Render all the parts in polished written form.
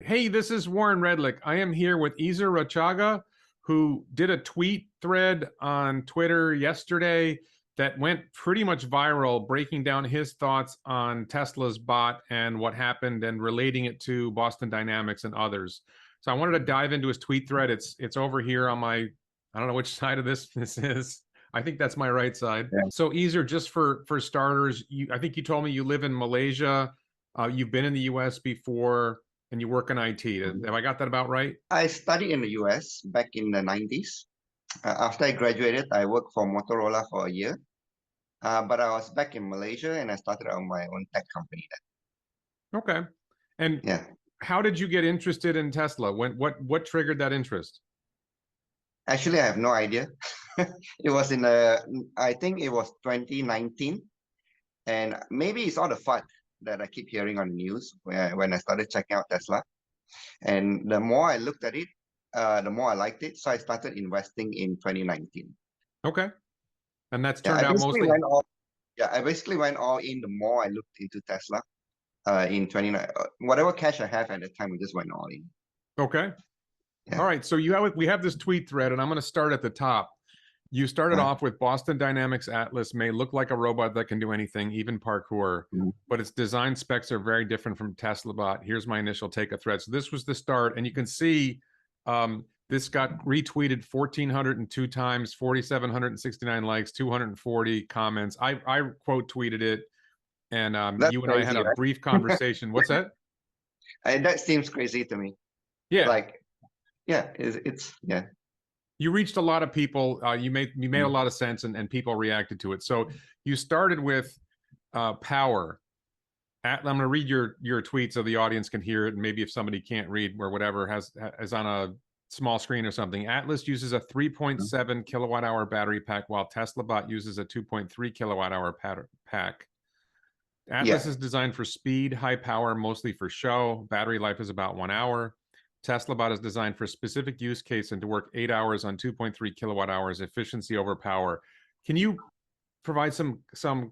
Hey, this is Warren Redlick. I am here with Ezer Ratchaga, who did a tweet thread on Twitter yesterday that went pretty much viral, breaking down his thoughts on Tesla's bot and what happened and relating it to Boston Dynamics and others. So I wanted to dive into his tweet thread. It's over here on my, I don't know which side of this is. I think that's my right side. Yeah. So Ezer, just for starters, I think you told me you live in Malaysia. You've been in the US before and you work in IT. Have I got that about right? I studied in the US back in the 90s. After I graduated, I worked for Motorola for a year. But I was back in Malaysia and I started on my own tech company Okay. And then. Yeah. how did you get interested in Tesla? What triggered that interest? Actually, I have no idea. It was I think it was 2019. And maybe it's all the FUD that I keep hearing on the news when I started checking out Tesla. And the more I looked at it, the more I liked it. So I started investing in 2019. Okay. And that's Yeah, turned out mostly. I basically went all in the more I looked into Tesla. In 29, whatever cash I have at the time, we just went all in. Okay. Yeah. All right. So we have this tweet thread, and I'm going to start at the top. You started off with Boston Dynamics Atlas may look like a robot that can do anything, even parkour, but its design specs are very different from Tesla Bot. Here's my initial take of thread. So this was the start, and you can see this got retweeted 1,402 times, 4,769 likes, 240 comments. I quote tweeted it, and you and I had a brief conversation. What's that? That seems crazy to me. Yeah. Like, yeah, it's yeah. You reached a lot of people. You made a lot of sense, and people reacted to it. So you started with power. I'm going to read your tweet so the audience can hear it, and maybe if somebody can't read or whatever is on a small screen or something. Atlas uses a 3.7 kilowatt hour battery pack, while Tesla Bot uses a 2.3 kilowatt hour pack. Atlas is designed for speed, high power, mostly for show. Battery life is about 1 hour. Tesla Bot is designed for specific use case and to work 8 hours on 2.3 kilowatt hours, efficiency over power. Can you provide some,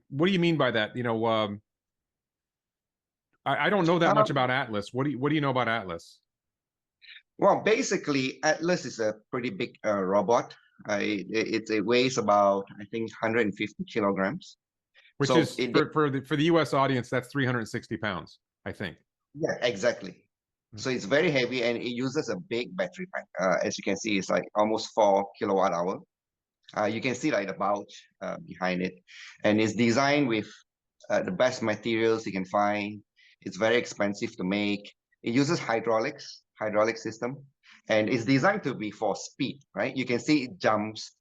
what do you mean by that? You know, I don't know that much about Atlas. What do you know about Atlas? Well, basically, Atlas is a pretty big robot. It weighs about, I think, 150 kilograms. Which so is, for the US audience, that's 360 pounds, I think. Yeah, exactly. So it's very heavy and it uses a big battery pack. As you can see, it's like almost 4 kilowatt hour. You can see like the bulge behind it. And it's designed with the best materials you can find. It's very expensive to make. It uses hydraulic system. And it's designed to be for speed, right? You can see it jumps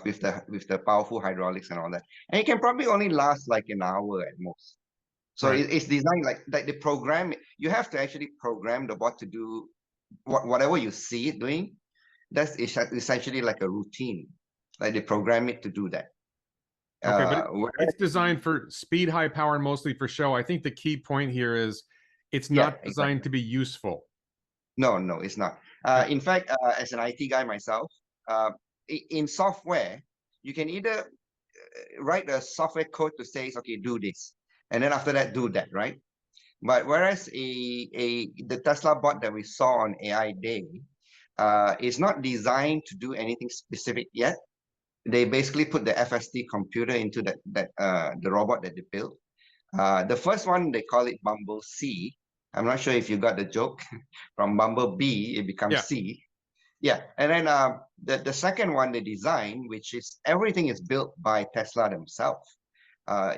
with the powerful hydraulics and all that. And it can probably only last like an hour at most. So it's designed like the program. You have to actually program the bot to do whatever you see it doing. That's essentially like a routine. Like they program it to do that. Okay, but it's designed for speed, high power, and mostly for show. I think the key point here is it's not designed to be useful. No, it's not. In fact, as an IT guy myself, in software, you can either write a software code to say, okay, do this. And then after that, do that, right? But whereas the Tesla bot that we saw on AI Day is not designed to do anything specific yet. They basically put the FSD computer into the robot that they built. The first one, they call it Bumble C. I'm not sure if you got the joke. From Bumble B, it becomes C. Yeah, and then the second one they designed, which is everything is built by Tesla themselves.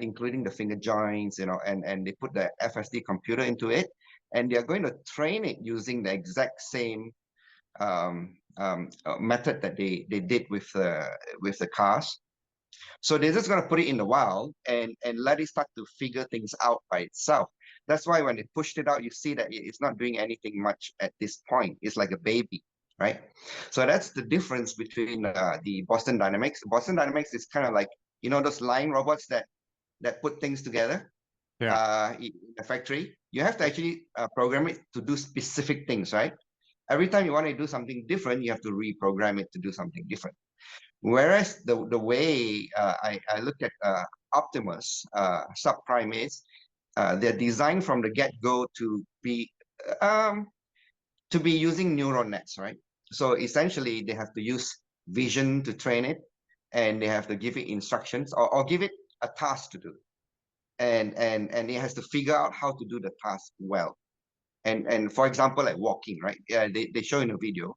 Including the finger joints, you know, and they put the FSD computer into it, and they're going to train it using the exact same method that they did with the cars. So they're just going to put it in the wild and let it start to figure things out by itself. That's why when they pushed it out, you see that it's not doing anything much at this point. It's like a baby, right? So that's the difference between the Boston Dynamics. Boston Dynamics is kind of like, you know, those line robots that put things together in a factory. You have to actually program it to do specific things, right? Every time you want to do something different, you have to reprogram it to do something different. Whereas the way I looked at Optimus subprime is, they're designed from the get-go to be to be using neural nets, right? So essentially, they have to use vision to train it, and they have to give it instructions or give it a task to do, and it has to figure out how to do the task well. And for example, like walking, right? Yeah, they show in a video.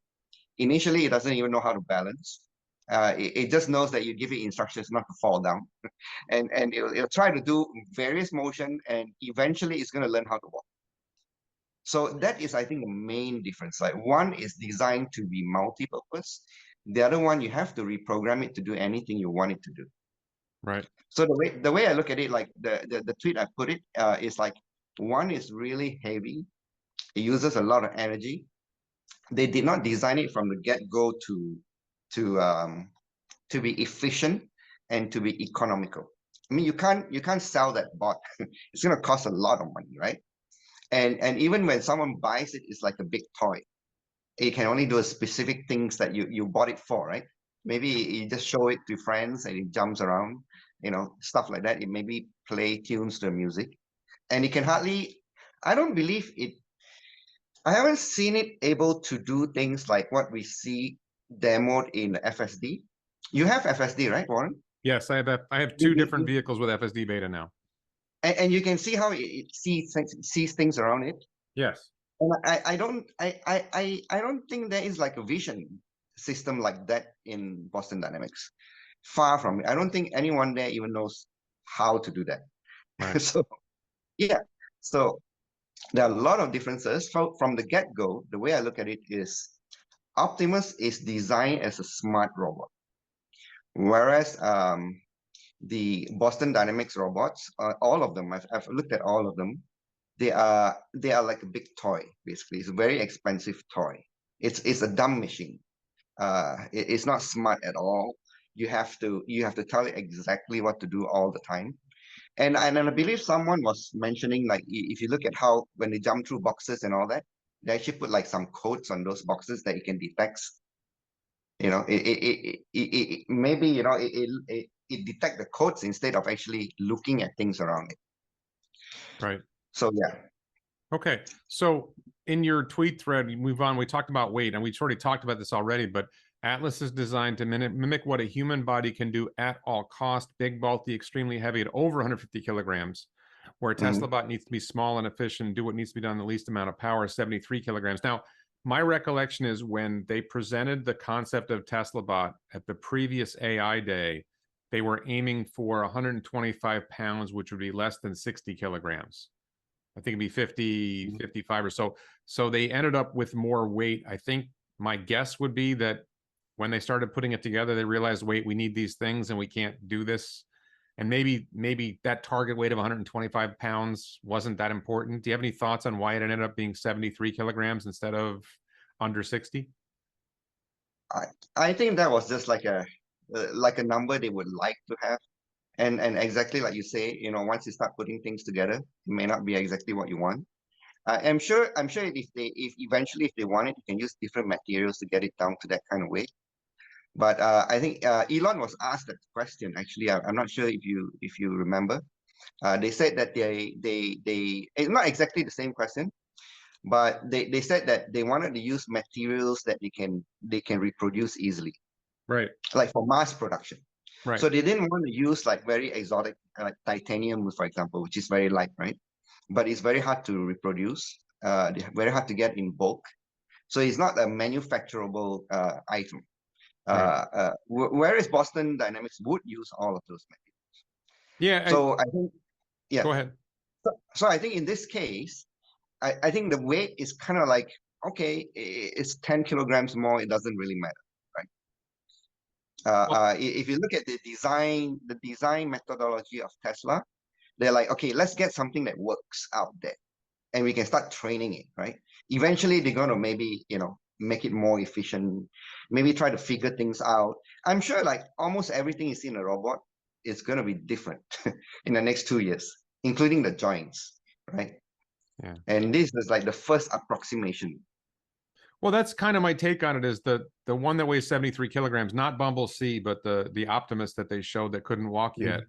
Initially, it doesn't even know how to balance. It just knows that you give it instructions not to fall down, and it'll try to do various motion, and eventually it's going to learn how to walk. So that is, I think, the main difference. Like one is designed to be multi-purpose. The other one, you have to reprogram it to do anything you want it to do. Right. So the way I look at it, like the tweet I put it, is like one is really heavy. It uses a lot of energy. They did not design it from the get-go to be efficient and to be economical. I mean, you can't sell that bot. It's going to cost a lot of money, right? And even when someone buys it, it's like a big toy. It can only do a specific things that you bought it for, right? Maybe you just show it to friends and it jumps around, stuff like that. It maybe play tunes to music, and it can hardly. I don't believe it. I haven't seen it able to do things like what we see demoed in FSD. You have FSD, right, Warren? Yes, I have two different vehicles with FSD Beta now. And you can see how it sees things around it. Yes. And I don't think there is like a vision system like that in Boston Dynamics. Far from it. I don't think anyone there even knows how to do that. Right. So yeah. So there are a lot of differences from the get-go. The way I look at it is Optimus is designed as a smart robot, whereas the Boston Dynamics robots, all of them, I've looked at all of them. They are like a big toy. Basically, it's a very expensive toy. It's a dumb machine. It's not smart at all. You have to tell it exactly what to do all the time. And I believe someone was mentioning, like, if you look at how when they jump through boxes and all that, they actually put like some codes on those boxes that it can detect. Maybe it detect the codes instead of actually looking at things around it. Right. So yeah. Okay. So in your tweet thread, we move on. We talked about weight, and we already talked about this already, but Atlas is designed to mimic what a human body can do at all cost, big, bulky, extremely heavy at over 150 kilograms, where a Tesla bot needs to be small and efficient, do what needs to be done in the least amount of power, 73 kilograms. Now, my recollection is when they presented the concept of Tesla bot at the previous AI day, they were aiming for 125 pounds, which would be less than 60 kilograms. I think it'd be 50, 55 or so. So they ended up with more weight. I think my guess would be that when they started putting it together, they realized, wait, we need these things and we can't do this. And maybe that target weight of 125 pounds wasn't that important. Do you have any thoughts on why it ended up being 73 kilograms instead of under 60? I think that was just like a number they would like to have. And exactly like you say, once you start putting things together, it may not be exactly what you want. I'm sure if eventually they want it, you can use different materials to get it down to that kind of weight. But I think Elon was asked that question. Actually, I'm not sure if you remember. They said that it's not exactly the same question, but they said that they wanted to use materials that they can reproduce easily, Right. like for mass production. Right. So they didn't want to use like very exotic, like titanium, for example, which is very light, right? But it's very hard to reproduce. Very hard to get in bulk. So it's not a manufacturable item. Right. Whereas Boston Dynamics would use all of those materials. Yeah. So I think, yeah. Go ahead. So I think in this case, I think the weight is kind of like, okay, it's 10 kilograms more. It doesn't really matter, right? If you look at the design methodology of Tesla, they're like, okay, let's get something that works out there, and we can start training it, right? Eventually, they're gonna maybe make it more efficient, maybe try to figure things out. I'm sure like almost everything you see in a robot is gonna be different in the next 2 years, including the joints, right? Yeah. And this is like the first approximation. Well, that's kind of my take on it, is the one that weighs 73 kilograms, not Bumble C, but the Optimus that they showed that couldn't walk yet.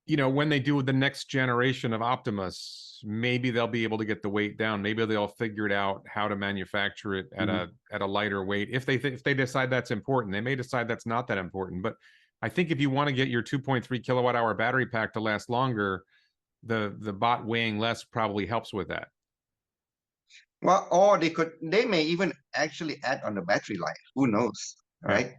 you know, when they do the next generation of Optimus, maybe they'll be able to get the weight down. Maybe they'll figure it out how to manufacture it at a lighter weight. If they decide that's important, they may decide that's not that important. But I think if you want to get your 2.3 kilowatt hour battery pack to last longer, the bot weighing less probably helps with that. Well, or they may even actually add on the battery life. Who knows, right?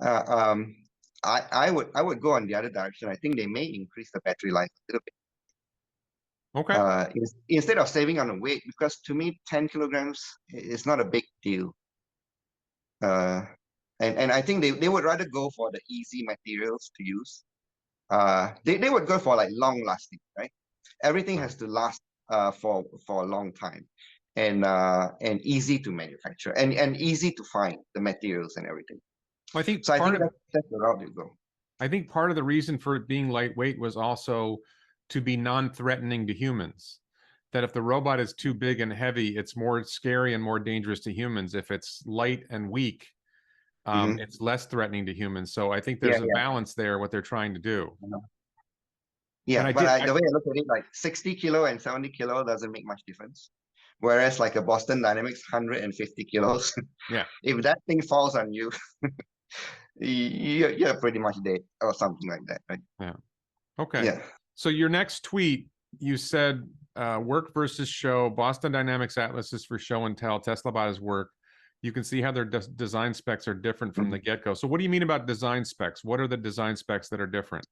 I would go on the other direction. I think they may increase the battery life a little bit. Okay. Instead of saving on the weight, because to me, 10 kilograms is not a big deal. And I think they would rather go for the easy materials to use. They would go for like long lasting, right? Everything has to last for a long time, and easy to manufacture, and easy to find the materials and everything. I think So I think that's the route you go. I think part of the reason for it being lightweight was also to be non-threatening to humans. That if the robot is too big and heavy, it's more scary and more dangerous to humans. If it's light and weak, it's less threatening to humans. So I think there's a balance there, what they're trying to do. Yeah, the way I look at it, like 60 kilo and 70 kilo doesn't make much difference. Whereas like a Boston Dynamics 150 kilos, yeah, if that thing falls on you, you're pretty much dead or something like that, right? Yeah. Okay. Yeah. So your next tweet, you said work versus show. Boston Dynamics Atlas is for show and tell. Tesla Bot is work. You can see how their design specs are different from the get-go. So what do you mean about design specs? What are the design specs that are different?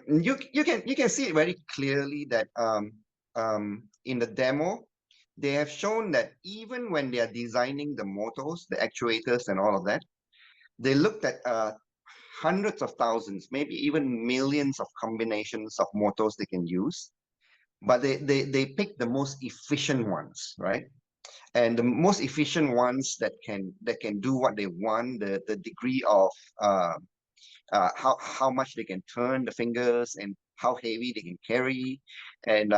You can see it very clearly that in the demo, they have shown that even when they are designing the motors, the actuators and all of that, they looked at hundreds of thousands, maybe even millions of combinations of motors they can use. But they pick the most efficient ones, right? And the most efficient ones that can do what they want, the degree of how much they can turn the fingers and how heavy they can carry, and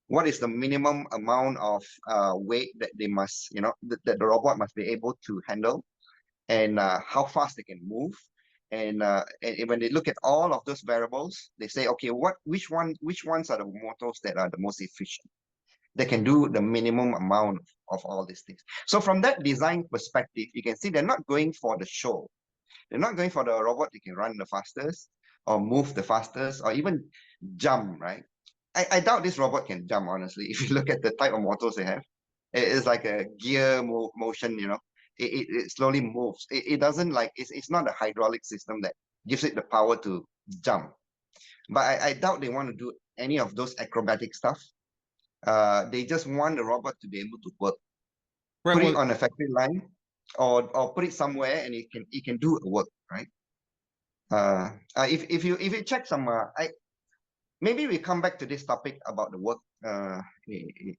what is the minimum amount of weight that they must, that the robot must be able to handle, and how fast they can move. And when they look at all of those variables, they say, okay, which ones are the motors that are the most efficient? They can do the minimum amount of all these things. So from that design perspective, you can see they're not going for the show. They're not going for the robot that can run the fastest or move the fastest or even jump, right? I doubt this robot can jump, honestly. If you look at the type of motors they have, it's like a gear motion, it slowly moves. It doesn't like, it's not a hydraulic system that gives it the power to jump. But I doubt they want to do any of those acrobatic stuff. They just want the robot to be able to work. Right, put it on a factory line, or put it somewhere and it can do work, right? If you check some, maybe we come back to this topic about the work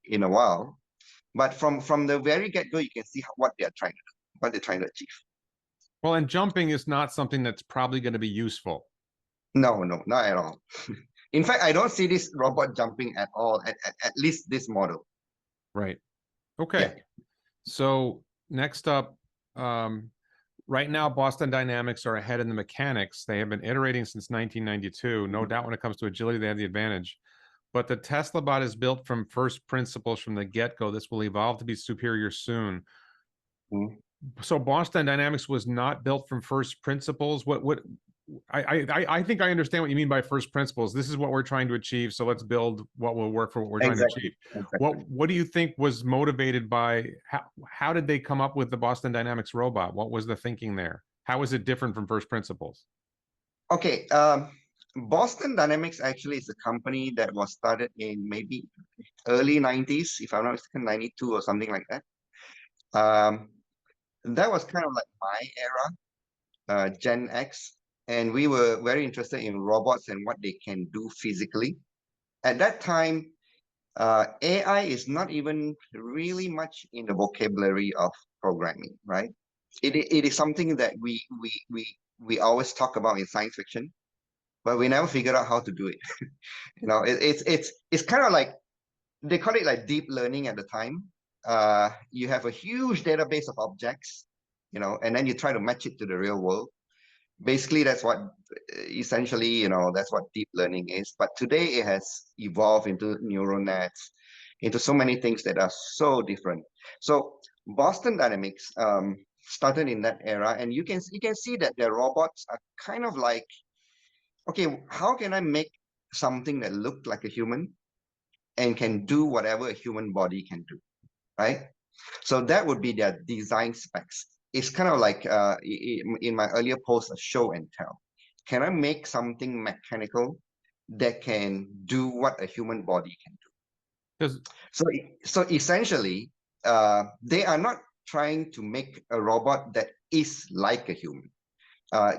in a while. But from the very get-go, you can see what they're trying to do, what they're trying to achieve. Well, and jumping is not something that's probably going to be useful. No, not at all. In fact, I don't see this robot jumping at all, at least this model. Right. Okay. Yeah. So next up, right now, Boston Dynamics are ahead in the mechanics. They have been iterating since 1992. No doubt when it comes to agility, they have the advantage. But the Tesla Bot is built from first principles from the get-go. This will evolve to be superior soon. So Boston Dynamics was not built from first principles. I think I understand what you mean by first principles. This is what we're trying to achieve, so let's build what will work for what we're trying to achieve. Exactly. What do you think was motivated by how did they come up with the Boston Dynamics robot? What was the thinking there? How is it different from first principles? Okay, Boston Dynamics actually is a company that was started in maybe early 90s, if I'm not mistaken, 92 or something like that. That was kind of like my era, Gen X. And we were very interested in robots and what they can do physically. At that time, AI is not even really much in the vocabulary of programming, right? It is something that we always talk about in science fiction, but we never figured out how to do it. It's kind of like, they call it like deep learning at the time. You have a huge database of objects, and then you try to match it to the real world. Basically, that's what essentially, that's what deep learning is. But today it has evolved into neural nets, into so many things that are so different. So Boston Dynamics started in that era, and you can see that their robots are kind of like, okay, how can I make something that looked like a human and can do whatever a human body can do, right? So that would be their design specs. It's kind of like in my earlier post, a show and tell. Can I make something mechanical that can do what a human body can do? Does So essentially, they are not trying to make a robot that is like a human.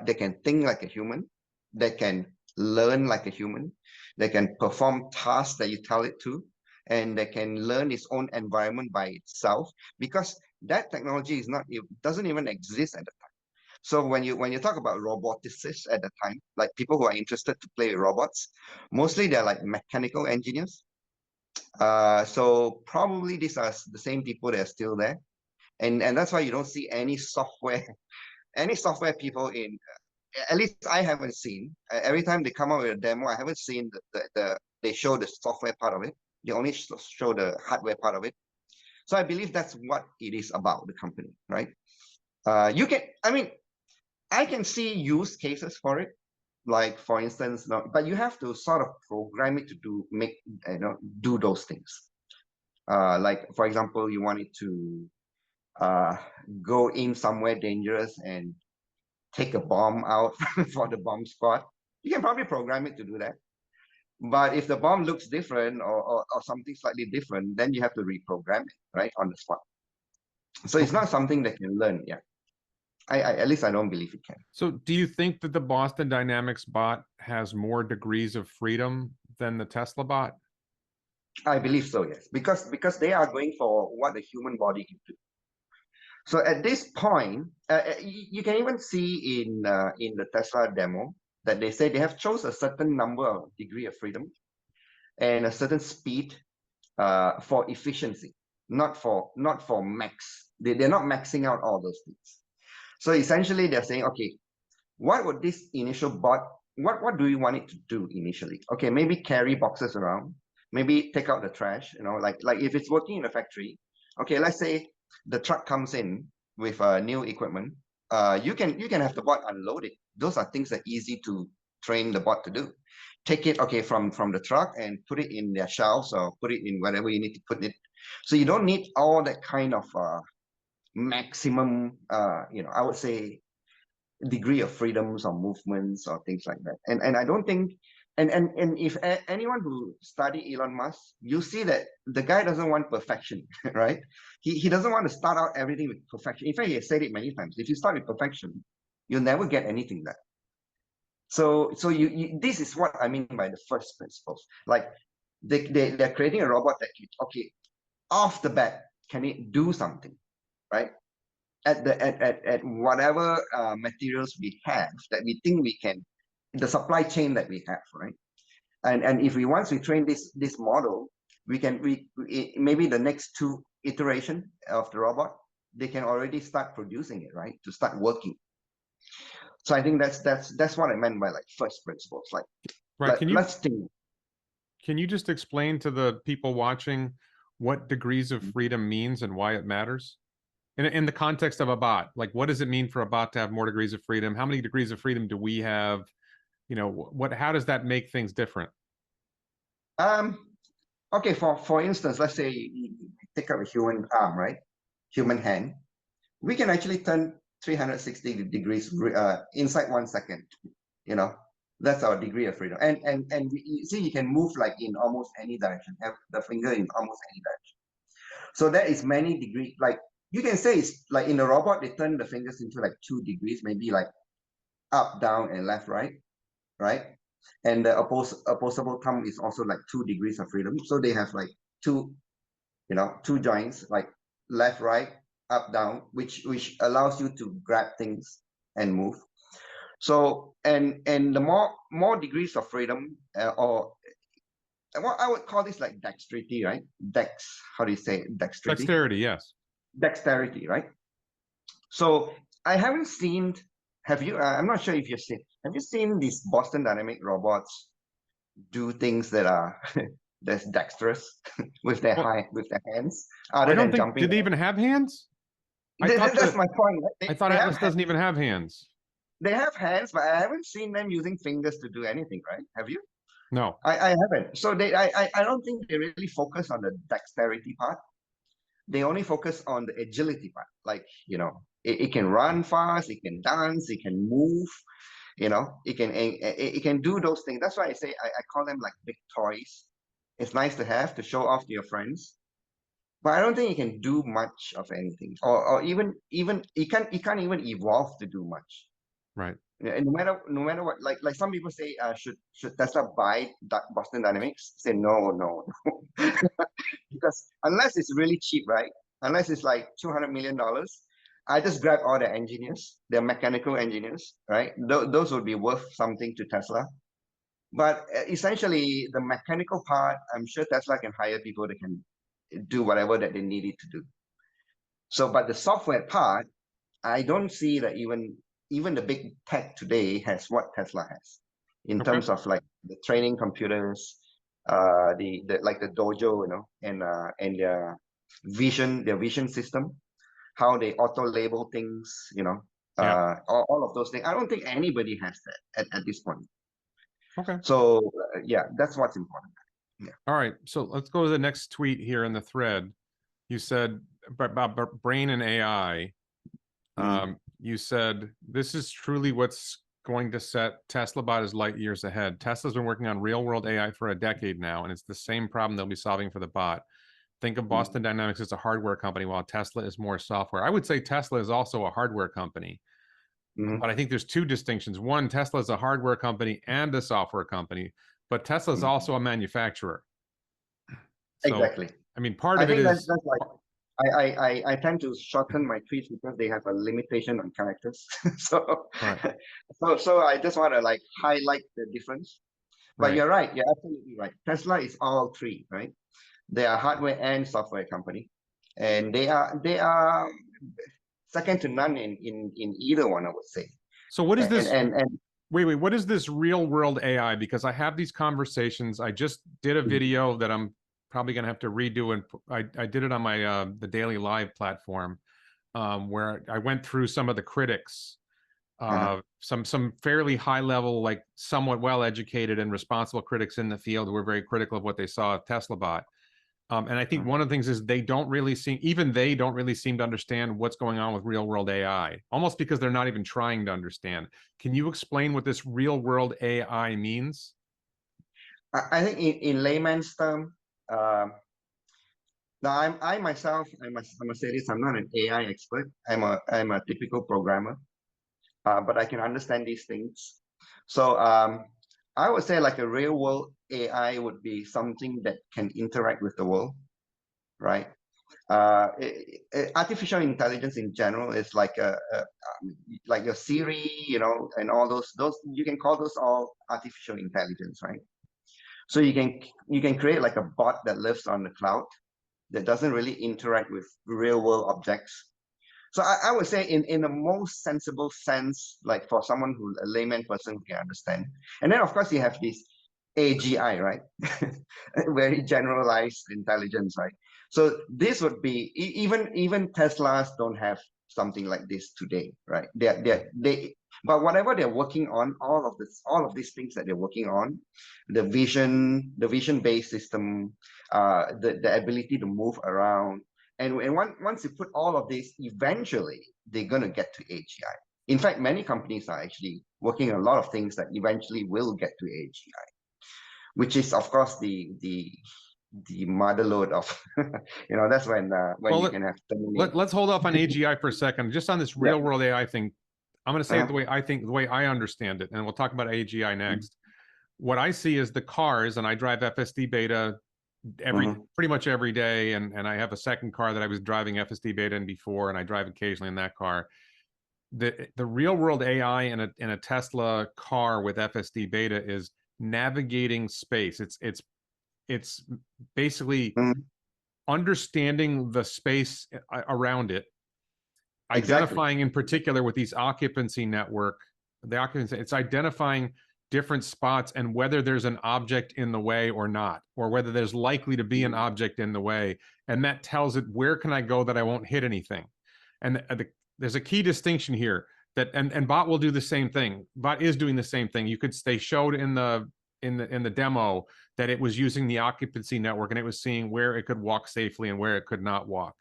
They can think like a human, they can learn like a human, they can perform tasks that you tell it to, and they can learn its own environment by itself, because that technology is not, it doesn't even exist at the time. So when you talk about roboticists at the time, like people who are interested to play with robots, mostly they're like mechanical engineers. So probably these are the same people that are still there. And that's why you don't see any software any software people in, at least I haven't seen. Every time they come out with a demo, I haven't seen they show the software part of it. They only show the hardware part of it. So I believe that's what it is about, the company, right? I can see use cases for it, like for instance, but you have to sort of program it to do those things. Like for example, you want it to go in somewhere dangerous and take a bomb out for the bomb squad. You can probably program it to do that. But if the bomb looks different or something slightly different, then you have to reprogram it, right, on the spot. So it's not something that can learn. Yeah. At least I don't believe it can. So do you think that the Boston Dynamics bot has more degrees of freedom than the Tesla bot? I believe so, yes. Because they are going for what the human body can do. So at this point, you can even see in the Tesla demo that they say they have chose a certain number of degree of freedom and a certain speed for efficiency, not for max. They're not maxing out all those things. So essentially, they're saying, okay, what would this initial bot? What do you want it to do initially? Okay, maybe carry boxes around, maybe take out the trash. Like if it's working in a factory. Okay, let's say the truck comes in with new equipment. You can have the bot unload it. Those are things that are easy to train the bot to do. Take it, okay, from the truck and put it in their shelves or put it in wherever you need to put it. So you don't need all that kind of maximum, I would say, degree of freedoms or movements or things like that. And I don't think, and if anyone who study Elon Musk, you see that the guy doesn't want perfection, right? He doesn't want to start out everything with perfection. In fact, he has said it many times. If you start with perfection, you'll never get anything done. So this is what I mean by the first principles. Like they're creating a robot that can, okay, off the bat, can it do something, right? At whatever materials we have that we think we can, the supply chain that we have, right? And if once we train this model, we maybe the next 2 iteration of the robot, they can already start producing it, right? To start working. So I think that's what I meant by like first principles. Like, Right. let's think. Can you just explain to the people watching what degrees of freedom means and why it matters? In the context of a bot, like what does it mean for a bot to have more degrees of freedom? How many degrees of freedom do we have? How does that make things different? Okay, for instance, let's say you take up a human arm, right? Human hand. We can actually turn 360 degrees inside 1 second. That's our degree of freedom. And you see, you can move like in almost any direction, have the finger in almost any direction. So that is many degrees. Like you can say it's like in a robot, they turn the fingers into like 2 degrees, maybe like up, down, and left, right? And the opposable thumb is also like 2 degrees of freedom. So they have like two joints, like left, right, up, down, which allows you to grab things and move. So and the more degrees of freedom, or what I would call this like dexterity, right? How do you say it? Dexterity, yes. Dexterity, right? So I haven't seen have you? I'm not sure if you've seen. Have you seen these Boston Dynamic robots do things that are that's dexterous Well, with their hands, I other don't than think, jumping? did they even have hands? I thought That's that, my point. Right? I thought Atlas doesn't even have hands. They have hands, but I haven't seen them using fingers to do anything. Right? Have you? No. I haven't. So I don't think they really focus on the dexterity part. They only focus on the agility part. Like, it can run fast, it can dance, it can move, it can do those things. That's why I say I call them like big toys. It's nice to have to show off to your friends. But I don't think it can do much of anything. Or even it can't even evolve to do much. Right. Yeah, and no matter what, like some people say, should Tesla buy Boston Dynamics? Say no, no, because unless it's really cheap, right? Unless it's like $200 million, I just grab all the engineers, the mechanical engineers, right? Those would be worth something to Tesla. But essentially, the mechanical part, I'm sure Tesla can hire people that can do whatever that they need it to do. So, but the software part, I don't see that even the big tech today has what Tesla has in Okay. terms of like the training computers, the like the dojo, and their vision system, how they auto label things, Yeah. all of those things. I don't think anybody has that at this point. Okay. So yeah, that's what's important. Yeah. All right. So let's go to the next tweet here in the thread. You said about brain and AI. You said this is truly what's going to set Tesla Bot as light years ahead. Tesla's been working on real world AI for a decade now, and it's the same problem they'll be solving for the bot. Think of Boston Dynamics as a hardware company, while Tesla is more software. I would say Tesla is also a hardware company, Mhm. but I think there's two distinctions. One, Tesla is a hardware company and a software company, but Tesla is Mhm. also a manufacturer. So, Exactly. I mean, part I of it think that's is that's like I tend to shorten my tweets because they have a limitation on characters. So right, so I just want to like highlight the difference. But right. you're right, you're absolutely right. Tesla is all three, right? They are hardware and software company, and they are second to none in either one, I would say. So, what is And this? and and Wait. What is this real world AI? Because I have these conversations. I just did a video that I'm probably going to have to redo, and I did it on my the Daily Live platform, where I went through some of the critics, uh-huh, some fairly high level, like somewhat well educated and responsible critics in the field who were very critical of what they saw of Tesla Bot. And I think uh-huh. one of the things is they don't really seem to understand what's going on with real world AI, almost because they're not even trying to understand. Can you explain what this real world AI means? I think in layman's term, um, now I myself, I must say this, I'm not an AI expert. I'm a typical programmer, but I can understand these things. So I would say like a real world AI would be something that can interact with the world, right? Artificial intelligence in general is like your Siri, and all those you can call those all artificial intelligence, right? So you can create like a bot that lives on the cloud that doesn't really interact with real world objects. So I would say in the most sensible sense, like for someone who a layman person who can understand. And then of course you have this AGI, right? Very generalized intelligence, right? So this would be even Teslas don't have something like this today, right? But whatever they're working on, all of these things that they're working on, the vision-based system, the ability to move around, and once you put all of this, eventually they're gonna get to AGI. In fact, many companies are actually working on a lot of things that eventually will get to AGI, which is of course the mother load of that's when Well, you can have let's hold off on AGI for a second. Just on this yeah. real world AI thing, I'm going to say it uh, the way I understand it, and we'll talk about AGI mhm, next. What I see is the cars, and I drive FSD Beta mhm, pretty much every day, and I have a second car that I was driving FSD Beta in before, and I drive occasionally in that car. The real world AI in a Tesla car with FSD Beta is navigating space. It's basically mhm, understanding the space around it, identifying in particular with these occupancy network, it's identifying different spots and whether there's an object in the way or not, or whether there's likely to be an object in the way. And that tells it, where can I go that I won't hit anything? And there's a key distinction here that, and Bot will do the same thing. Bot is doing the same thing. They showed in the demo that it was using the occupancy network, and it was seeing where it could walk safely and where it could not walk.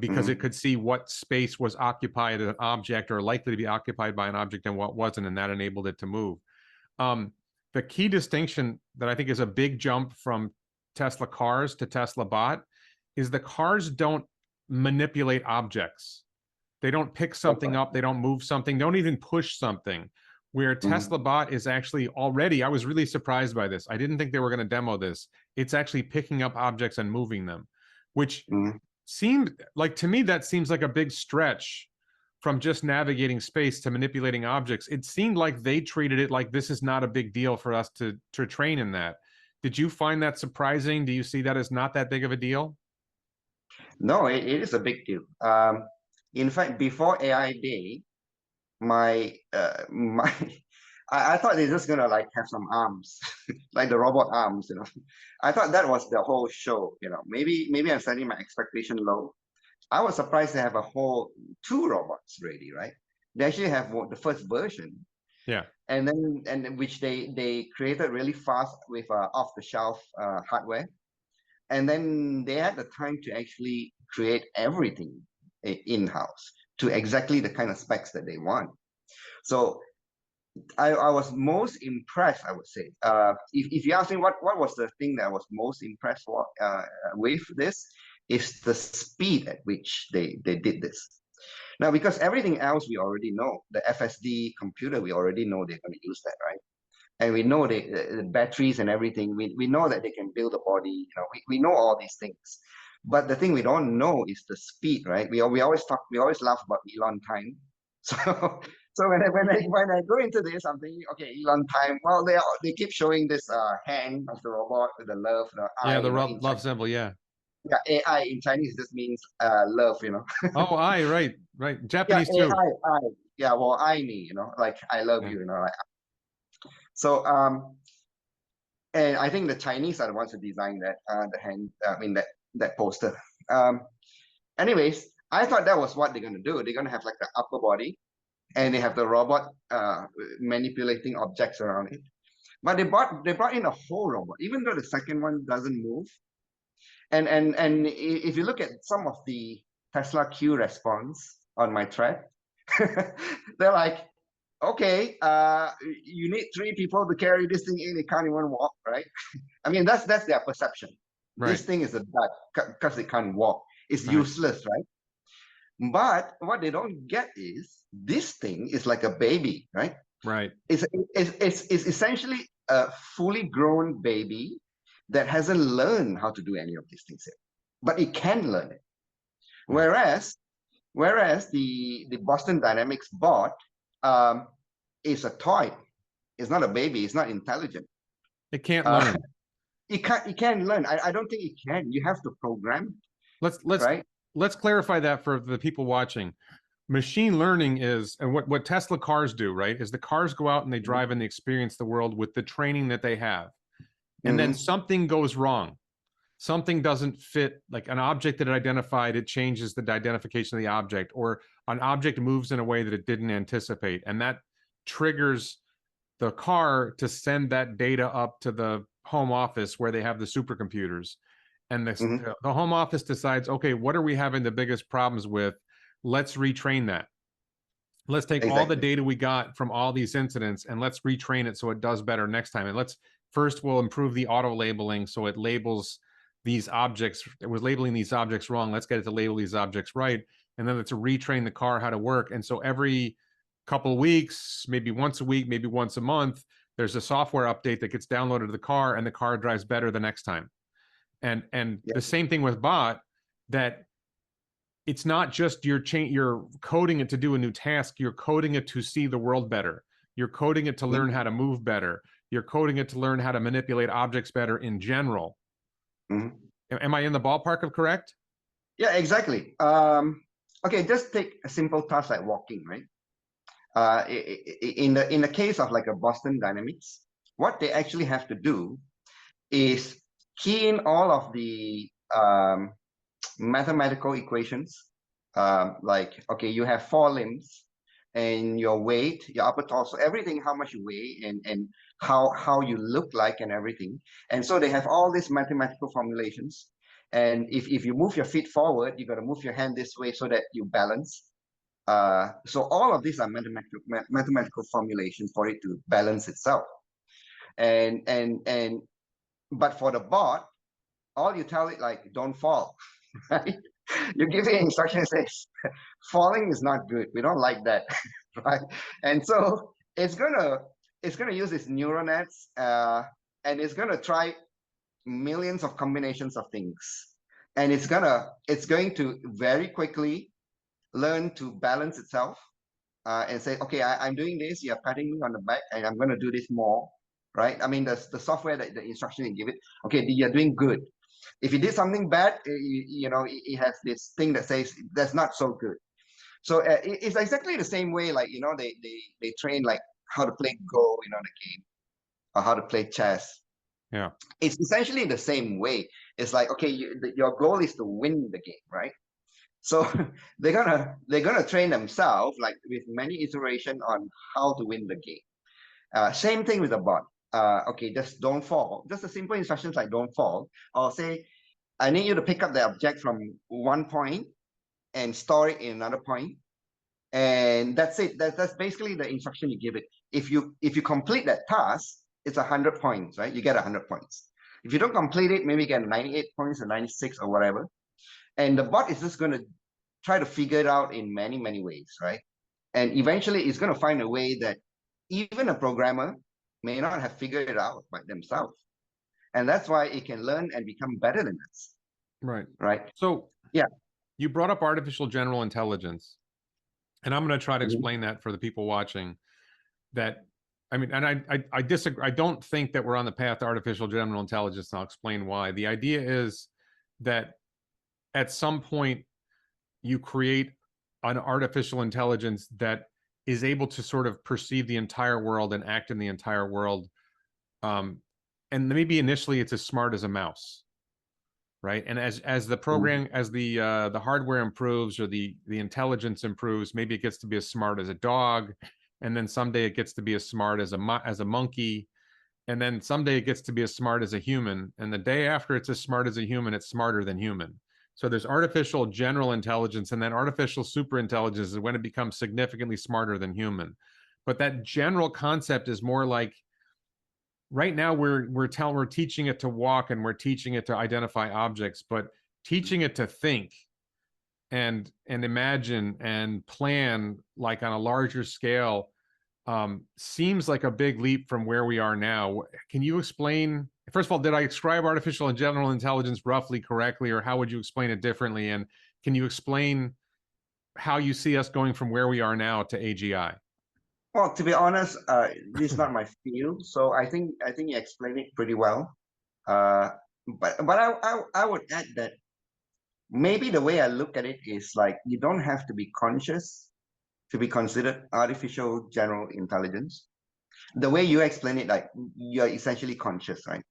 Because it could see what space was occupied an object or likely to be occupied by an object and what wasn't, and that enabled it to move. The key distinction that I think is a big jump from Tesla cars to Tesla Bot is the cars don't manipulate objects. They don't pick something up, they don't move something, don't even push something. Where Tesla Bot is actually already, I was really surprised by this. I didn't think they were going to demo this. It's actually picking up objects and moving them, which seemed like, to me, that seems like a big stretch from just navigating space to manipulating objects. It seemed like they treated it like this is not a big deal for us to train in that. Did you find that surprising? Do you see that as not that big of a deal? No, it is a big deal. In fact, before AI Day, I thought they're just gonna like have some arms, like the robot arms, you know. I thought that was the whole show, you know. Maybe I'm setting my expectation low. I was surprised to have a whole 2 robots ready, right? They actually have the first version. Yeah. And then which they created really fast with off-the-shelf hardware. And then they had the time to actually create everything in-house to exactly the kind of specs that they want. So I was most impressed, I would say. If you ask me what was the thing that I was most impressed with this, is the speed at which they did this. Now, because everything else we already know, the FSD computer, we already know they're going to use that, right? And we know the batteries and everything. We know that they can build a body. You know, we know all these things. But the thing we don't know is the speed, right? We always laugh about Elon time. So when I go into this, I'm thinking, okay, Elon time. Well, they keep showing this hand of the robot with the love, the eye. Yeah, the love symbol. Yeah. Yeah, AI in Chinese just means love, you know. Oh, I right. Japanese yeah, too. I. Yeah, well, I me, you know, like I love you, you know. Like, so and I think the Chinese are the ones who designed that the hand. I mean that poster. Anyways, I thought that was what they're gonna do. They're gonna have like the upper body, and they have the robot manipulating objects around it. But they brought in a whole robot, even though the second one doesn't move. And if you look at some of the Tesla Q response on my thread, they're like, okay, you need 3 people to carry this thing in. It can't even walk, right? I mean, that's their perception. Right. This thing is a dud because it can't walk. It's useless, right? But what they don't get is this thing is like a baby, right? Right. It's essentially a fully grown baby that hasn't learned how to do any of these things yet, but it can learn it. Whereas the Boston Dynamics bot is a toy. It's not a baby. It's not intelligent. It can't learn. It can't learn. I don't think it can. You have to program. Let's clarify that for the people watching. Machine learning is, and what Tesla cars do, right, is the cars go out and they drive and they experience the world with the training that they have. And then something goes wrong. Something doesn't fit, like an object that it identified, it changes the identification of the object, or an object moves in a way that it didn't anticipate. And that triggers the car to send that data up to the home office where they have the supercomputers. And the home office decides, okay, what are we having the biggest problems with? Let's retrain that. Let's take all the data we got from all these incidents and let's retrain it so it does better next time. And we'll improve the auto labeling so it labels these objects. It was labeling these objects wrong. Let's get it to label these objects right. And then let's retrain the car how to work. And so every couple of weeks, maybe once a week, maybe once a month, there's a software update that gets downloaded to the car and the car drives better the next time. And the same thing with Bot, that it's not just you're coding it to do a new task, you're coding it to see the world better. You're coding it to learn how to move better. You're coding it to learn how to manipulate objects better in general. Am I in the ballpark of correct? Yeah, exactly. okay, just take a simple task like walking, right? In the case of like a Boston Dynamics, what they actually have to do is key in all of the mathematical equations. Like, okay, you have 4 limbs and your weight, your upper torso, everything, how much you weigh and how you look like and everything. And so they have all these mathematical formulations. And if you move your feet forward, you got to move your hand this way so that you balance. So all of these are mathematical formulations for it to balance itself. But for the bot, all you tell it like don't fall, right? You give it instruction says falling is not good. We don't like that, right? And so it's gonna use its neural nets, and it's gonna try millions of combinations of things, and it's going to very quickly learn to balance itself, and say, okay, I'm doing this, you're patting me on the back, and I'm going to do this more, right? I mean, the software, that the instruction you give it, okay, you're doing good. If you did something bad, it has this thing that says that's not so good. So it's exactly the same way, like, they train like how to play Go, the game, or how to play chess. Yeah. It's essentially the same way. It's like, okay, your goal is to win the game, right? So they're gonna train themselves like with many iteration on how to win the game. Same thing with the bot. Okay, just don't fall. Just a simple instructions like don't fall. Or say, I need you to pick up the object from one point and store it in another point. And that's it. That's basically the instruction you give it. If you complete that task, it's 100 points, right? You get 100 points. If you don't complete it, maybe you get 98 points or 96 or whatever. And the bot is just going to try to figure it out in many, many ways, right? And eventually it's going to find a way that even a programmer may not have figured it out by themselves. And that's why it can learn and become better than us. Right. Right. So yeah, you brought up artificial general intelligence, and I'm going to try to Mhm. explain that for the people watching. That, I mean, and I disagree. I don't think that we're on the path to artificial general intelligence, and I'll explain why. The idea is that at some point you create an artificial intelligence that is able to sort of perceive the entire world and act in the entire world. And maybe initially it's as smart as a mouse, right? And as the program, as the hardware improves or the intelligence improves, maybe it gets to be as smart as a dog, and then someday it gets to be as smart as a monkey, and then someday it gets to be as smart as a human, and the day after it's as smart as a human, it's smarter than human. So there's artificial general intelligence, and then artificial super intelligence is when it becomes significantly smarter than human. But that general concept is more like, right now we're teaching it to walk and we're teaching it to identify objects, but teaching it to think and imagine and plan like on a larger scale seems like a big leap from where we are now. Can you explain, first of all, did I describe artificial and general intelligence roughly correctly, or how would you explain it differently? And can you explain how you see us going from where we are now to AGI? Well, to be honest, this is not my field, so I think you explained it pretty well. But I would add that maybe the way I look at it is like you don't have to be conscious to be considered artificial general intelligence. The way you explain it, like you're essentially conscious, right?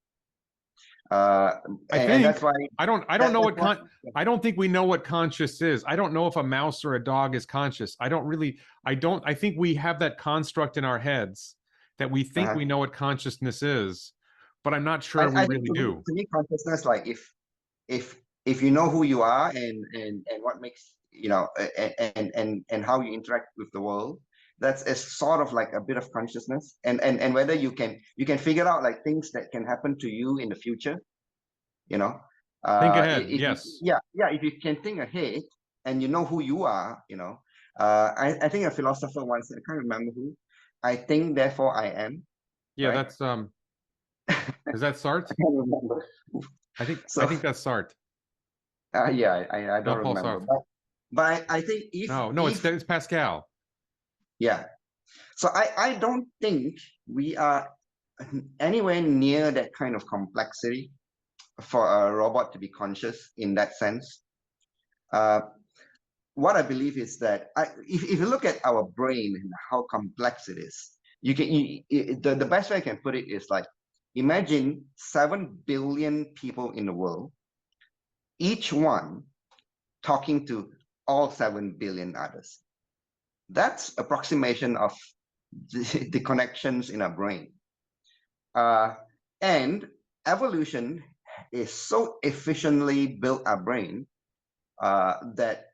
And that's why I don't know what yeah. I don't think we know what conscious is. I don't know if a mouse or a dog is conscious. I think we have that construct in our heads that we think we know what consciousness is, but I'm not sure we I think really do. to me consciousness, like if you know who you are and what makes and how you interact with the world, that's a sort of like a bit of consciousness, and whether you can figure out like things that can happen to you in the future, you know Think ahead. if you, Yes. if you can think ahead and you know who you are, I think a philosopher once, I can't remember who, I think therefore I am, Yeah, right? that's is that I Sartre? can't remember. I So think that's Sartre. yeah, I don't Jean-Paul remember, Sartre. but I think No, it's Pascal. yeah. So I don't think we are anywhere near that kind of complexity for a robot to be conscious in that sense. what I believe is that if you look at our brain and how complex it is, the best way I can put it is like, imagine 7 billion people in the world, each one talking to all 7 billion others. That's approximation of the connections in our brain. And evolution is so efficiently built our brain that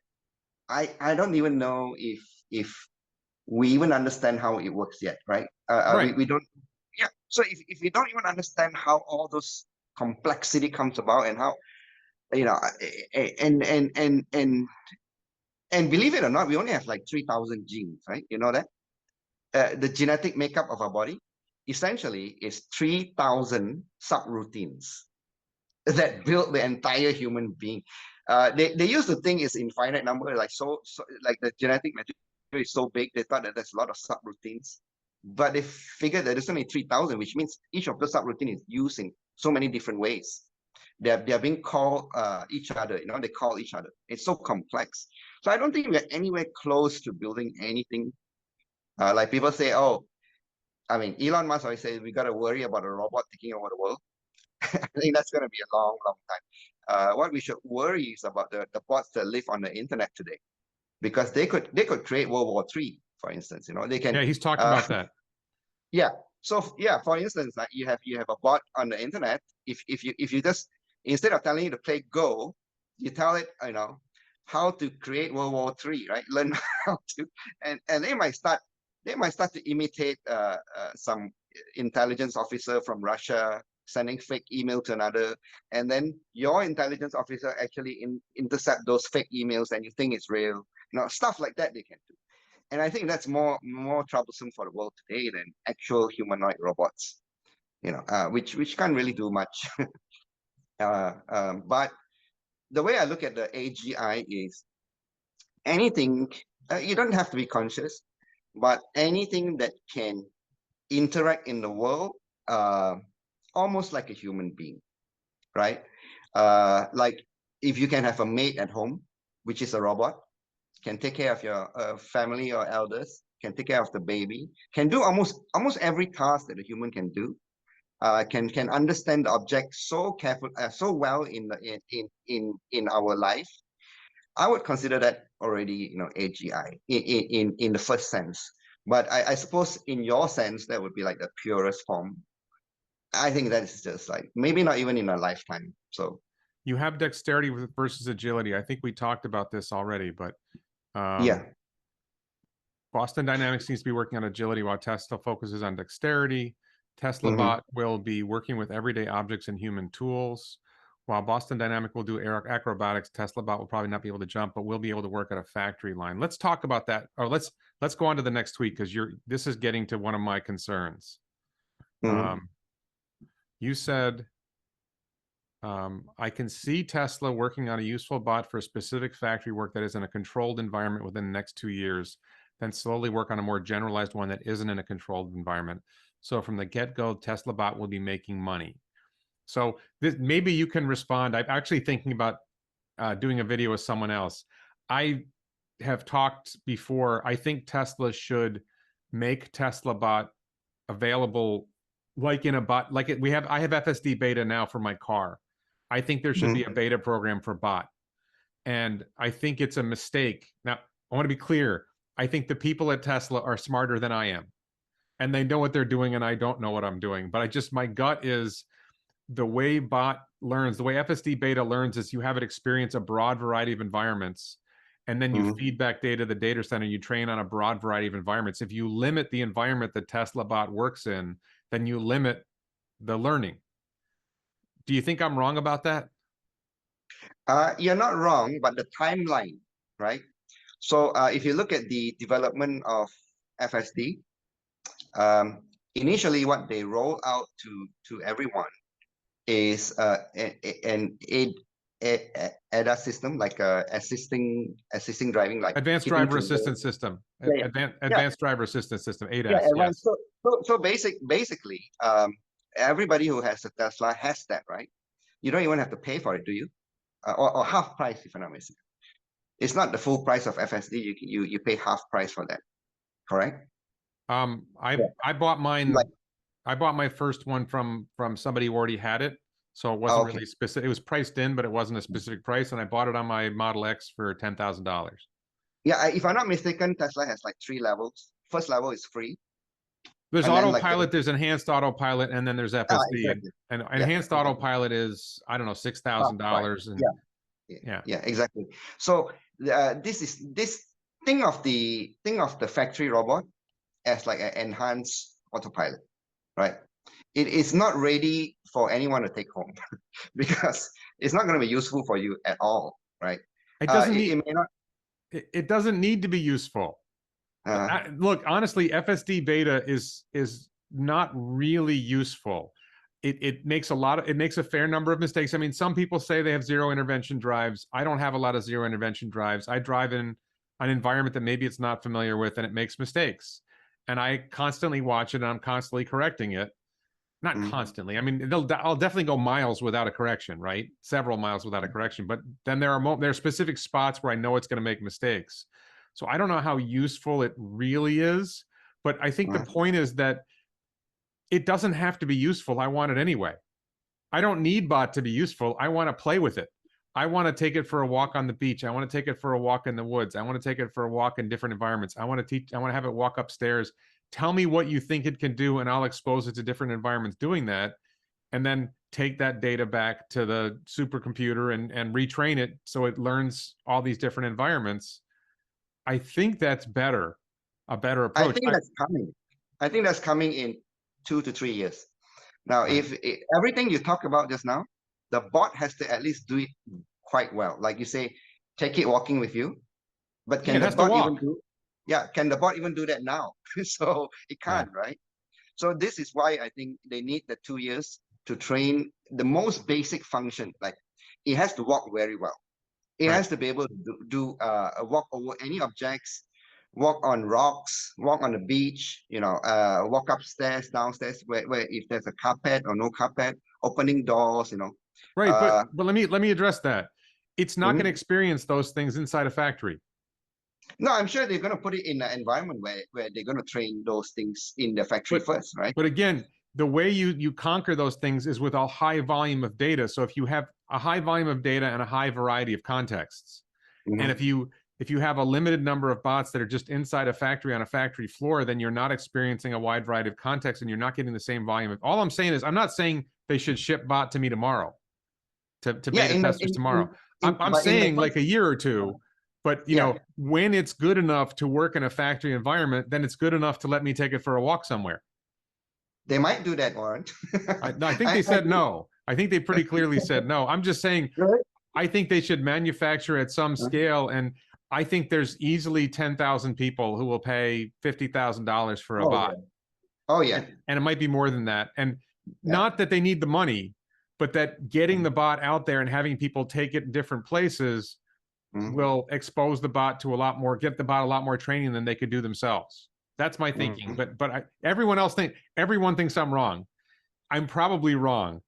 I don't even know if we even understand how it works yet, right? Right. We don't. Yeah. So if we don't even understand how all those complexity comes about and how, you know, and believe it or not, we only have like 3,000 genes, right? You know that the genetic makeup of our body essentially is 3,000 subroutines that build the entire human being. They used to think it's infinite number, like so like the genetic material is so big, they thought that there's a lot of subroutines. But they figured that there's only 3,000, which means each of the subroutine is used in so many different ways. They're being called each other, you know, they call each other. It's so complex. So I don't think we're anywhere close to building anything. Like people say, oh, I mean, Elon Musk always says we got to worry about a robot taking over the world. I think that's going to be a long, long time. What we should worry is about the bots that live on the internet today, because they could create World War III, for instance. You know, they can. Yeah, he's talking about that. Yeah. So yeah, for instance, like you have a bot on the internet. If you just, instead of telling you to play Go, you tell it, you know, how to create World War III, right? Learn how to, and they might start to imitate some intelligence officer from Russia sending fake email to another, and then your intelligence officer actually intercept those fake emails, and you think it's real. You know, stuff like that they can do. And I think that's more troublesome for the world today than actual humanoid robots, you know, which can't really do much. But the way I look at the AGI is anything, you don't have to be conscious, but anything that can interact in the world almost like a human being, right? Like if you can have a maid at home, which is a robot, can take care of your family or elders, can take care of the baby, can do almost every task that a human can do, can understand the object so careful, so well in our life. I would consider that already, you know, AGI in the first sense. But I suppose in your sense, that would be like the purest form. I think that is just like maybe not even in a lifetime. So You have dexterity versus agility. I think we talked about this already, but yeah. Boston Dynamics seems to be working on agility while Tesla focuses on dexterity. Tesla Mhm. Bot will be working with everyday objects and human tools. While Boston Dynamic will do acrobatics, Tesla Bot will probably not be able to jump, but will be able to work at a factory line. Let's talk about that, or let's go on to the next tweet, because this is getting to one of my concerns. Mhm. You said, I can see Tesla working on a useful bot for specific factory work that is in a controlled environment within the next 2 years, then slowly work on a more generalized one that isn't in a controlled environment. So from the get-go, Tesla Bot will be making money. So maybe you can respond. I'm actually thinking about doing a video with someone else. I have talked before. I think Tesla should make Tesla Bot available, like in a bot, like I have FSD Beta now for my car. I think there should be a beta program for bot. And I think it's a mistake. Now, I want to be clear. I think the people at Tesla are smarter than I am, and they know what they're doing, and I don't know what I'm doing. But my gut is the way bot learns, the way FSD Beta learns is you have it experience a broad variety of environments, and then you feed back data to the data center, you train on a broad variety of environments. If you limit the environment that Tesla Bot works in, then you limit the learning. Do you think I'm wrong about that? You're not wrong, but the timeline, right? So if you look at the development of FSD, initially what they roll out to everyone is an ADAS system, like assisting driving, like Advanced keeping driver to assistance system. yeah, Advanced driver assistance system, yeah, ADAS, advanced. yes. So basically, everybody who has a Tesla has that, right? You don't even have to pay for it, do you? Or half price, if I'm not mistaken. It's not the full price of FSD. You pay half price for that, correct? I bought mine. Like, I bought my first one from somebody who already had it, so it wasn't okay. really specific. It was priced in, but it wasn't a specific price, and I bought it on my Model X for $10,000. Yeah, if I'm not mistaken, Tesla has like 3 levels. First level is free, There's and then like autopilot, there's enhanced autopilot, and then there's FSD. exactly. And Yeah, enhanced exactly. autopilot is, I don't know, Half price. $6,000. And Yeah, exactly. So this thing of the factory robot as like an enhanced autopilot, right? It is not ready for anyone to take home because it's not going to be useful for you at all, right? it doesn't It need may not. it doesn't need to be useful. Look, honestly, FSD Beta is not really useful. It makes it makes a fair number of mistakes. I mean, some people say they have zero intervention drives. I don't have a lot of zero intervention drives. I drive in an environment that maybe it's not familiar with, and it makes mistakes. And I constantly watch it, and I'm constantly correcting it. Not constantly. I mean, I'll definitely go miles without a correction, right? Several miles without a correction. But then there are specific spots where I know it's going to make mistakes. So I don't know how useful it really is, but I think the point is that it doesn't have to be useful. I want it anyway. I don't need bot to be useful. I want to play with it. I want to take it for a walk on the beach. I want to take it for a walk in the woods. I want to take it for a walk in different environments. I want to have it walk upstairs. Tell me what you think it can do, and I'll expose it to different environments doing that, and then take that data back to the supercomputer and retrain it so it learns all these different environments. I think that's better, a better approach. I think that's coming. I think that's coming in 2 to 3 years. Now, if everything you talk about just now, the bot has to at least do it quite well. Like you say, take it walking with you. But can the bot even do? Yeah, can the bot even do that now? So it can't, right? So this is why I think they need the 2 years to train the most basic function. Like it has to walk very well. It has to be able to do a walk over any objects, walk on rocks, walk on the beach, walk upstairs, downstairs, where if there's a carpet or no carpet, opening doors, Right, but let me address that. It's not going to experience those things inside a factory. No, I'm sure they're going to put it in an environment where they're going to train those things in the factory first, right? But again, the way you conquer those things is with a high volume of data. So if you have a high volume of data and a high variety of contexts, and if you have a limited number of bots that are just inside a factory on a factory floor, then you're not experiencing a wide variety of context, and you're not getting the same volume. All I'm saying is, I'm not saying they should ship bot to me tomorrow, to beta testers tomorrow. I'm saying like a year or two. But you know, when it's good enough to work in a factory environment, then it's good enough to let me take it for a walk somewhere. They might do that, Warren. I think they said no. I think they pretty clearly said no. I'm just saying, I think they should manufacture at some scale, and I think there's easily 10,000 people who will pay $50,000 for a bot. Oh yeah, and it might be more than that. And not that they need the money, but that getting the bot out there and having people take it in different places will expose the bot to get the bot a lot more training than they could do themselves. That's my thinking. But everyone thinks I'm wrong. I'm probably wrong.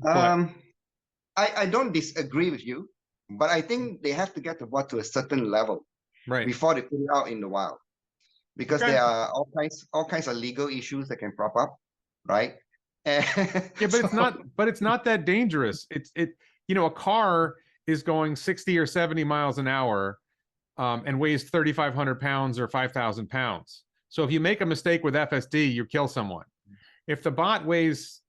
I don't disagree with you, but I think they have to get the bot to a certain level before they put it out in the wild, because there are all kinds of legal issues that can prop up, right? But it's not that dangerous. A car is going 60 or 70 miles an hour and weighs 3,500 pounds or 5,000 pounds. So if you make a mistake with FSD, you kill someone. If the bot weighs,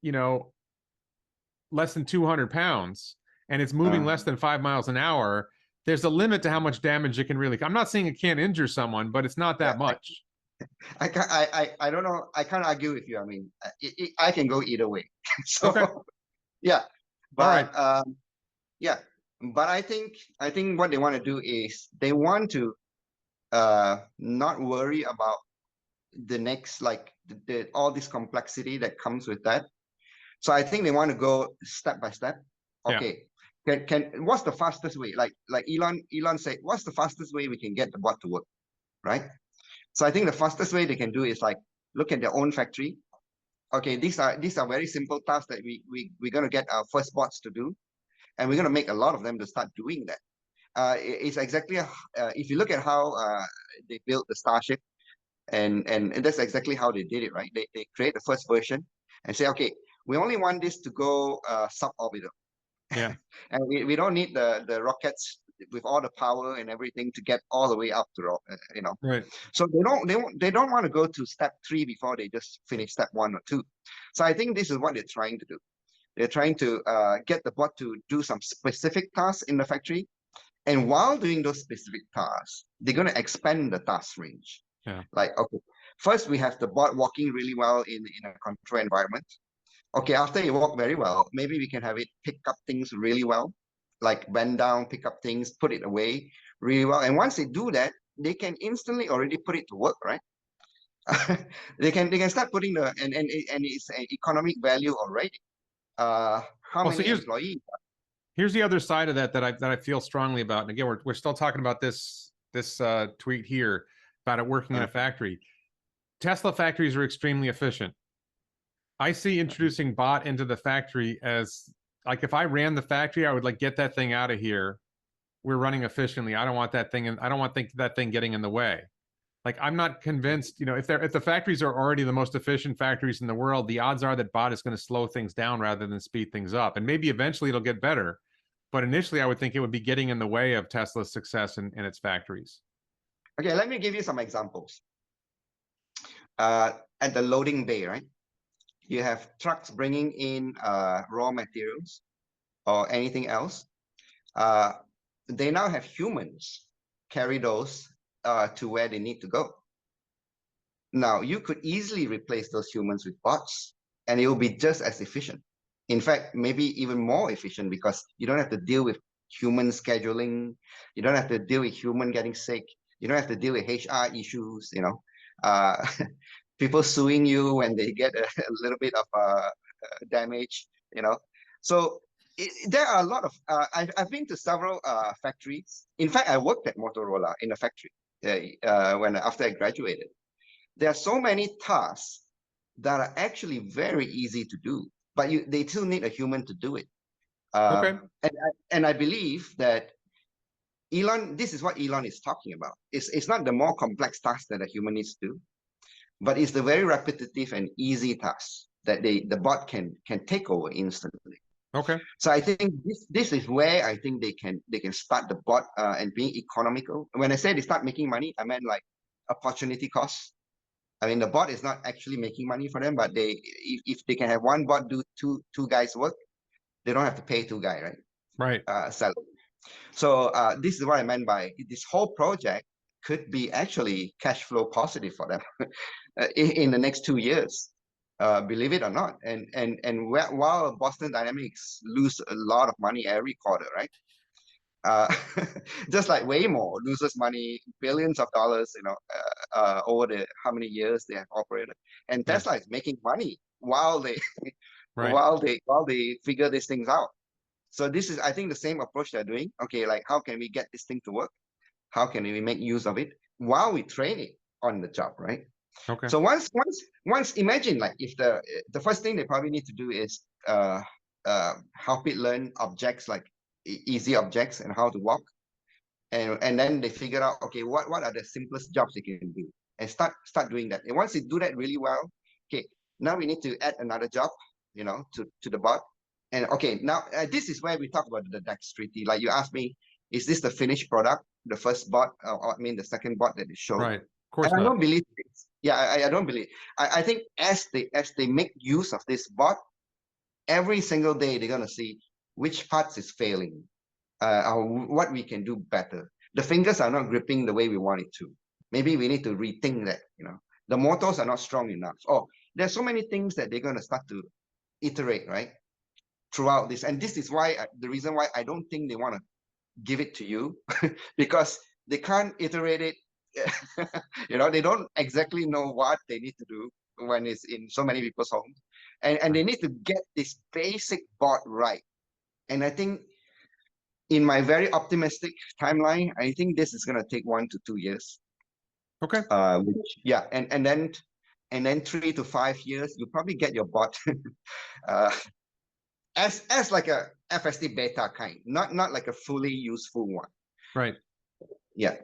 less than 200 pounds and it's moving less than 5 miles an hour, there's a limit to how much damage it can really. I'm not saying it can't injure someone, but it's not that much. I don't know. I can't argue with you. I mean, I can go either way. So, yeah. But but I think what they want to do is they want to not worry about the next, like all this complexity that comes with that. So I think they want to go step by step. Okay. What's the fastest way? Like Elon said, what's the fastest way we can get the bot to work? Right? So I think the fastest way they can do is like look at their own factory. Okay, these are very simple tasks that we're gonna get our first bots to do, and we're gonna make a lot of them to start doing that. it's exactly if you look at how they built the Starship, and that's exactly how they did it, right? They create the first version and say, okay, we only want this to go suborbital. Yeah. And we don't need the rockets with all the power and everything to get all the way up to Right. So they don't want to go to step 3 before they just finish step 1 or 2. So I think this is what they're trying to do. They're trying to get the bot to do some specific tasks in the factory, and while doing those specific tasks, they're going to expand the task range. Yeah. Like, okay, first we have the bot walking really well in a control environment. Okay, after you walk very well, maybe we can have it pick up things really well, like bend down, pick up things, put it away really well. And once they do that, they can instantly already put it to work, right? they can start putting the and it's an economic value already. How Well, so many employees? here's the other side of that I feel strongly about. And again, we're still talking about this tweet here about it working in a factory. Tesla factories are extremely efficient. I see introducing bot into the factory as like, if I ran the factory, I would like get that thing out of here. We're running efficiently. I don't want that thing, and I don't want that thing getting in the way. Like, I'm not convinced, if the factories are already the most efficient factories in the world, the odds are that bot is going to slow things down rather than speed things up. And maybe eventually it'll get better. But initially, I would think it would be getting in the way of Tesla's success in its factories. Okay, let me give you some examples. At the loading bay, right? You have trucks bringing in raw materials or anything else. They now have humans carry those to where they need to go. Now, you could easily replace those humans with bots, and it will be just as efficient. In fact, maybe even more efficient, because you don't have to deal with human scheduling. You don't have to deal with human getting sick. You don't have to deal with HR issues, people suing you when they get a little bit of damage, So there are a lot of, I've been to several factories. In fact, I worked at Motorola in a factory after I graduated. There are so many tasks that are actually very easy to do, but they still need a human to do it. Okay. And I believe that this is what Elon is talking about. It's not the more complex task that a human needs to do, but it's the very repetitive and easy tasks that the bot can take over instantly. Okay. So I think this is where I think they can start the bot and being economical. When I say they start making money, I meant like opportunity costs. I mean, the bot is not actually making money for them, but if they can have one bot do two guys work, they don't have to pay 2 guys, right? Right. Salary. So this is what I meant by this whole project could be actually cash flow positive for them in the next 2 years, believe it or not. And while Boston Dynamics lose a lot of money every quarter, right? Just like Waymo loses money, billions of dollars, over the how many years they have operated, and Tesla is making money while they while they figure these things out. So this is, I think, the same approach they're doing. Okay, like how can we get this thing to work? How can we make use of it while we train it on the job, right? Okay. So once imagine, like, if the first thing they probably need to do is help it learn objects, like easy objects, and how to walk, and then they figure out, okay, what are the simplest jobs they can do, and start doing that. And once they do that really well, okay, now we need to add another job, to the bot. And okay, now this is where we talk about the dexterity. Like you asked me, is this the finished product, the first bot, or I mean the second bot that they showed? Right. Of course and not. I don't believe this. Yeah, I don't believe. I think as they make use of this bot, every single day they're gonna see which parts is failing, or what we can do better. The fingers are not gripping the way we want it to. Maybe we need to rethink that. The motors are not strong enough. Oh, there's so many things that they're gonna start to iterate, right, throughout this. And this is why the reason why I don't think they want to give it to you, because they can't iterate it. They don't exactly know what they need to do when it's in so many people's homes, and they need to get this basic bot right. And I think, in my very optimistic timeline, I think this is going to take 1 to 2 years. Okay. Yeah, and then 3 to 5 years, you probably get your bot as like a FSD beta kind, not like a fully useful one. Right. Yeah.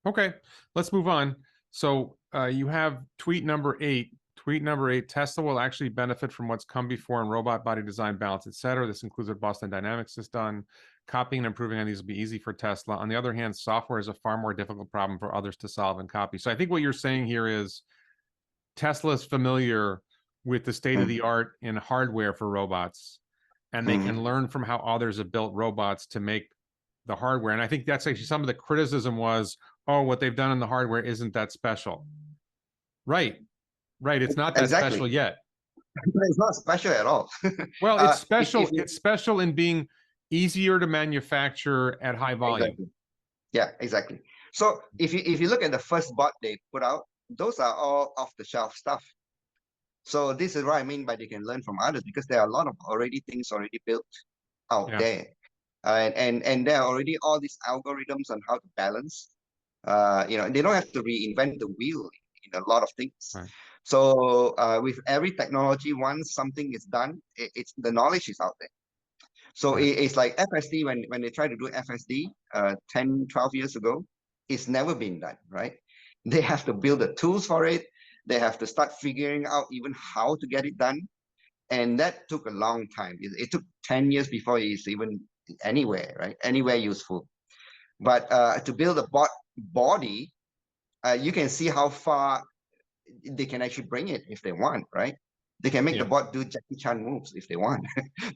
Okay, let's move on. So you have tweet number 8. Tweet number 8, Tesla will actually benefit from what's come before in robot body design, balance, etc. This includes what Boston Dynamics has done. Copying and improving on these will be easy for Tesla. On the other hand, software is a far more difficult problem for others to solve and copy. So I think what you're saying here is Tesla is familiar with the state of the art in hardware for robots, and they can learn from how others have built robots to make the hardware. And I think that's actually some of the criticism was, oh, what they've done in the hardware isn't that special. Right. Right. It's not that Exactly. special yet. It's not special at all. Well, it's special. If you- It's special in being easier to manufacture at high volume. Exactly. Yeah, exactly. So if you look at the first bot they put out, those are all off the shelf stuff. So this is what I mean by they can learn from others, because there are a lot of things already built out Yeah. there, and there are already all these algorithms on how to balance. They don't have to reinvent the wheel in a lot of things. Right. So with every technology, once something is done, it's the knowledge is out there. So Right. it's like FSD, when they tried to do FSD 10, 12 years ago, it's never been done, right? They have to build the tools for it. They have to start figuring out even how to get it done. And that took a long time. It took 10 years before it's even anywhere, right? Anywhere useful. But to build a body, you can see how far they can actually bring it if they want, right? They can make the bot do Jackie Chan moves if they want,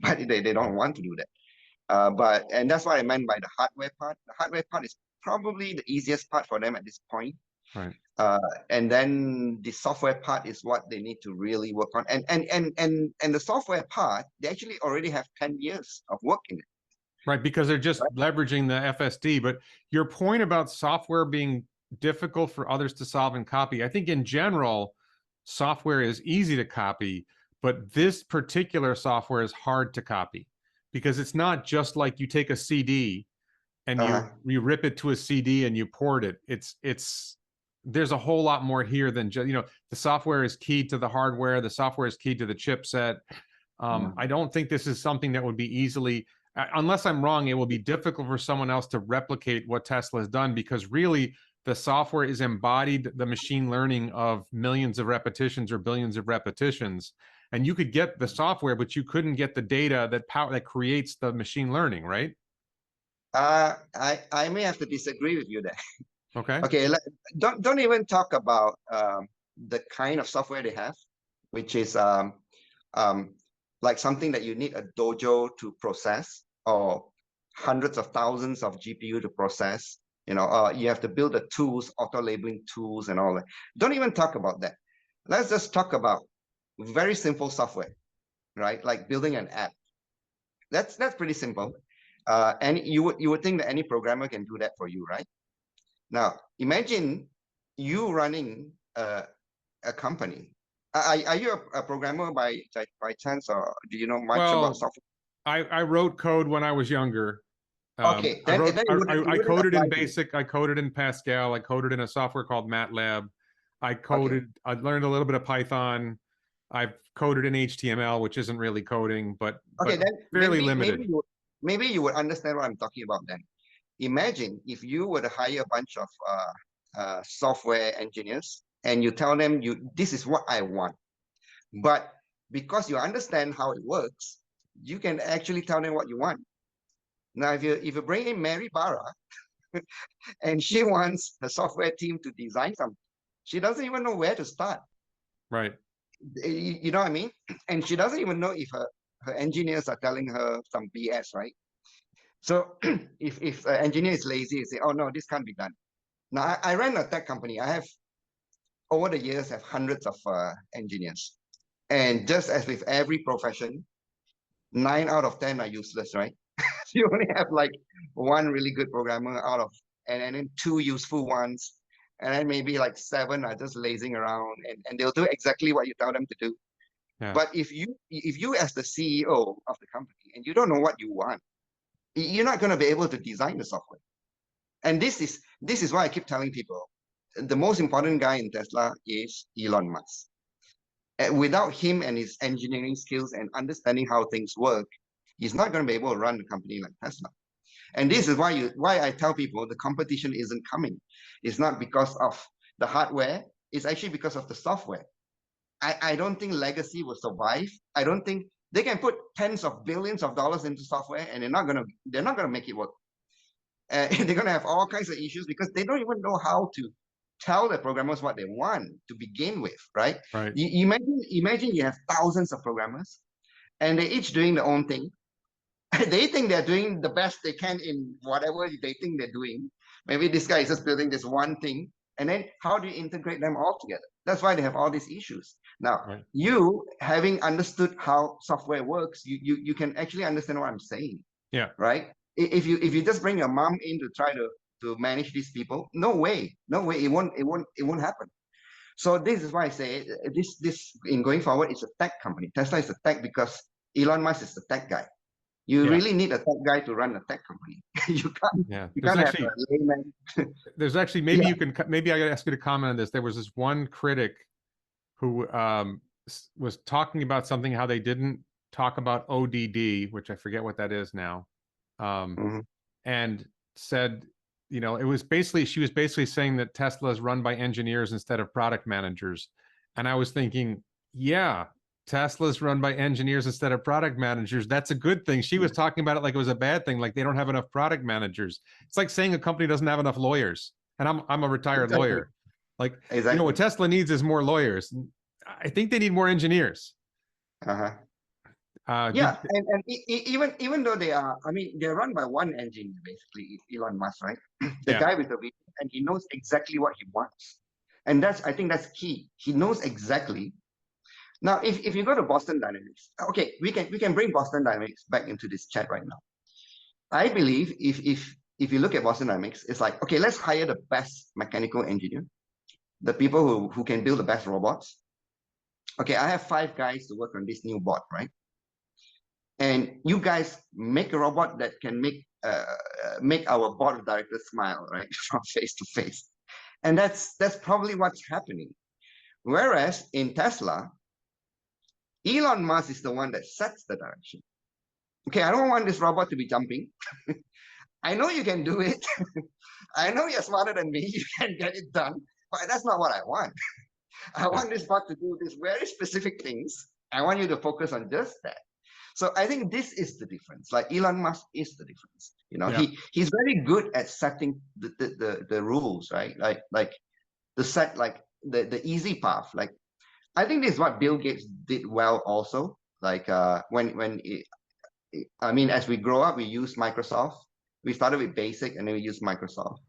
but they don't want to do that. And that's what I meant by the hardware part. The hardware part is probably the easiest part for them at this point. Right. And then the software part is what they need to really work on. And the software part, they actually already have 10 years of work in it. Right, because they're just leveraging the FSD. But your point about software being difficult for others to solve and copy, I think in general, software is easy to copy, but this particular software is hard to copy because it's not just like you take a CD and you rip it to a CD and you port it. It's there's a whole lot more here than just, the software is key to the hardware. The software is key to the chipset. I don't think this is something that would be easily, unless I'm wrong, it will be difficult for someone else to replicate what Tesla has done, because really the software is embodied the machine learning of millions of repetitions or billions of repetitions. And you could get the software, but you couldn't get the data that creates the machine learning, right? I may have to disagree with you there. Okay. Okay, don't even talk about the kind of software they have, which is like something that you need a dojo to process, or hundreds of thousands of GPU to process. You have to build the tools, auto labeling tools and all that. Don't even talk about that. Let's just talk about very simple software, right? Like building an app. That's pretty simple. And you would think that any programmer can do that for you, right? Now, imagine you running a company. Are you a programmer by chance, or do you know much about software? I wrote code when I was younger. Okay, I coded in BASIC. I coded in Pascal. I coded in a software called MATLAB. I learned a little bit of Python. I've coded in HTML, which isn't really coding, but then fairly limited. Maybe you would understand what I'm talking about then. Imagine if you were to hire a bunch of software engineers and you tell them, this is what I want. But because you understand how it works, you can actually tell them what you want. Now, if you bring in Mary Barra and she wants the software team to design something, she doesn't even know where to start. Right. You know what I mean? And she doesn't even know if her engineers are telling her some BS, right? So if an engineer is lazy, say, oh no, this can't be done. Now, I ran a tech company. I have, over the years, have hundreds of engineers. And just as with every profession, 9 out of 10 are useless, right? You only have like one really good programmer out of, and then 2 useful ones. And then maybe like 7 are just lazing around, and they'll do exactly what you tell them to do. Yeah. But if you as the CEO of the company and you don't know what you want, you're not going to be able to design the software. And this is why I keep telling people, the most important guy in Tesla is Elon Musk. Without him and his engineering skills and understanding how things work, he's not going to be able to run a company like Tesla. And this is why I tell people the competition isn't coming. It's not because of the hardware. It's actually because of the software. I don't think legacy will survive. I don't think they can put tens of billions of dollars into software and they're not gonna make it work. They're gonna have all kinds of issues because they don't even know how to tell the programmers what they want to begin with, right? Right. You imagine you have thousands of programmers and they're each doing their own thing. They think they're doing the best they can in whatever they think they're doing. Maybe this guy is just building this one thing. And then how do you integrate them all together? That's why they have all these issues. Now, Right. you having understood how software works, you can actually understand what I'm saying. Yeah. Right? If you just bring your mom in to try to manage these people, no way, it won't happen. So this is why I say this in going forward, it's a tech company. Tesla is a tech because Elon Musk is the tech guy. You Yeah. really need a tech guy to run a tech company. You can't. Yeah. You There's can't actually, have a layman. there's actually, maybe Yeah. you can, maybe I gotta ask you to comment on this. There was this one critic who was talking about something, how they didn't talk about ODD, which I forget what that is now. Mhm. And said, you know, she was basically saying that Tesla is run by engineers instead of product managers. And I was thinking, yeah, Tesla's run by engineers instead of product managers. That's a good thing. She was talking about it like it was a bad thing, like they don't have enough product managers. It's like saying a company doesn't have enough lawyers. And I'm a retired Exactly. lawyer. Like, Exactly. you know, what Tesla needs is more lawyers. I think they need more engineers. Uh-huh. Uh, Yeah, did- and even though they are, I mean, they're run by one engineer, basically, Elon Musk, right? The Yeah. guy with the vision, and he knows exactly what he wants. And I think that's key. He knows exactly. Now, if you go to Boston Dynamics, okay, we can bring Boston Dynamics back into this chat right now. I believe if you look at Boston Dynamics, it's like, okay, let's hire the best mechanical engineer, the people who can build the best robots. Okay, I have 5 guys to work on this new bot, right? And you guys make a robot that can make our board of directors smile, right, from face to face. And that's probably what's happening. Whereas in Tesla, Elon Musk is the one that sets the direction. Okay, I don't want this robot to be jumping. I know you can do it. I know you're smarter than me. You can get it done. But that's not what I want. I want this bot to do these very specific things. I want you to focus on just that. So I think this is the difference. Like Elon Musk is the difference. You know, Yeah. he's very good at setting the rules, right? Like the set like the easy path. Like I think this is what Bill Gates did well also. Like I mean, as we grow up, we use Microsoft. We started with Basic and then we use Microsoft.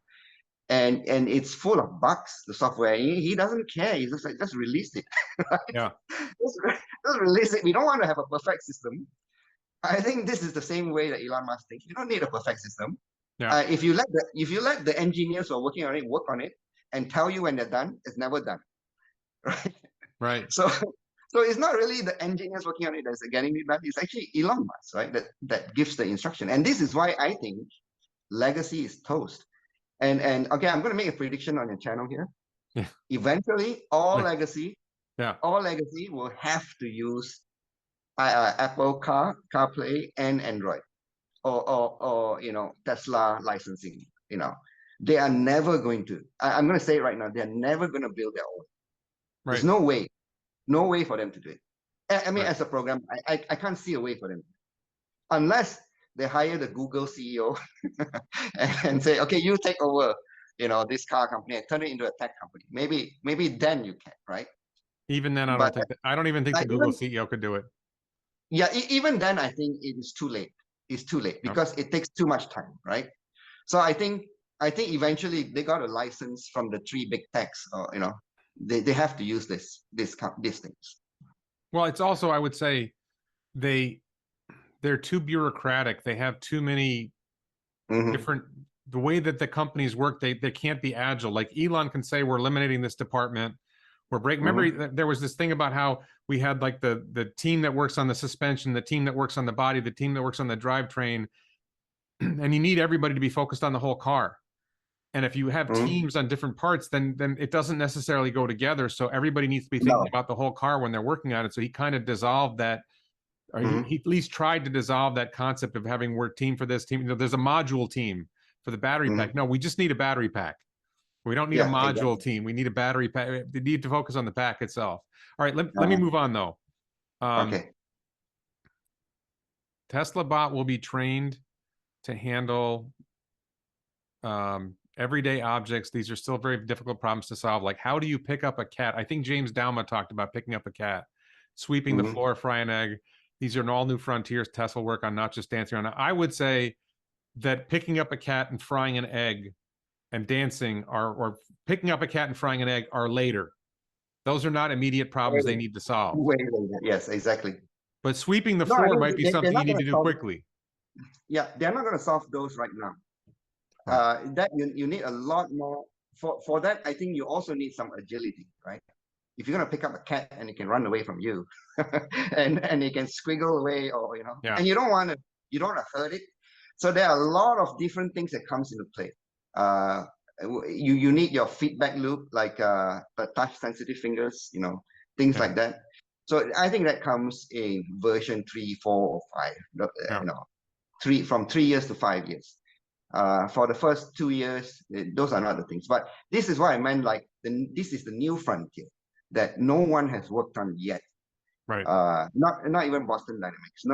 And it's full of bugs, the software. He doesn't care. He's just like, just release it. Right? Yeah. Just release it. We don't want to have a perfect system. I think this is the same way that Elon Musk thinks. You don't need a perfect system. Yeah. If you let the engineers who are working on it work on it and tell you when they're done, it's never done. Right? Right. So it's not really the engineers working on it that's getting it done. It's actually Elon Musk, right? That gives the instruction. And this is why I think legacy is toast. And okay, I'm going to make a prediction on your channel here. Yeah. Eventually, all Yeah. legacy will have to use Apple CarPlay and Android, or you know, Tesla licensing. You know, they are never going to. I'm going to say it right now. They are never going to build their own. Right. There's no way for them to do it. I mean, Right. as a program, I can't see a way for them, unless they hire the Google CEO and say, okay, you take over, you know, this car company and turn it into a tech company. Maybe then you can, right? Even then, I don't even think the Google CEO could do it. Yeah, even then, I think it is too late. It's too late because it takes too much time, right? So I think eventually they got a license from the 3 big techs, or you know, they have to use these things. Well, it's also, I would say, they're too bureaucratic. They have too many different, the way that the companies work, they can't be agile. Like Elon can say, we're eliminating this department. We're breaking. Remember, there was this thing about how we had like the team that works on the suspension, the team that works on the body, the team that works on the drivetrain, and you need everybody to be focused on the whole car. And if you have teams on different parts, then it doesn't necessarily go together. So everybody needs to be thinking about the whole car when they're working on it. So he kind of dissolved that or he at least tried to dissolve that concept of having we're team for this team. You know, there's a module team for the battery pack. No, we just need a battery pack. We don't need a module team. We need a battery pack. We need to focus on the pack itself. All right, let me move on though. Okay. Tesla Bot will be trained to handle everyday objects. These are still very difficult problems to solve. Like, how do you pick up a cat? I think James Dauma talked about picking up a cat, sweeping the floor, fry an egg. These are all new frontiers Tesla work on, not just dancing around. I would say that picking up a cat and frying an egg and dancing or picking up a cat and frying an egg are later. Those are not immediate problems they need to solve. Way later. Yes, exactly. But sweeping the floor might be something you need to do quickly. Yeah, they're not going to solve those right now. Right. That you need a lot more. For that, I think you also need some agility, right? If you're going to pick up a cat and it can run away from you, and it can squiggle away, or and you don't want to hurt it. So there are a lot of different things that comes into play. You need your feedback loop, like the touch sensitive fingers, things like that. So I think that comes in version 3, 4, or 5. From 3 years to 5 years. For the first 2 years, those are not the things. But this is what I meant. Like this is the new frontier that no one has worked on yet. Right. Not even Boston Dynamics.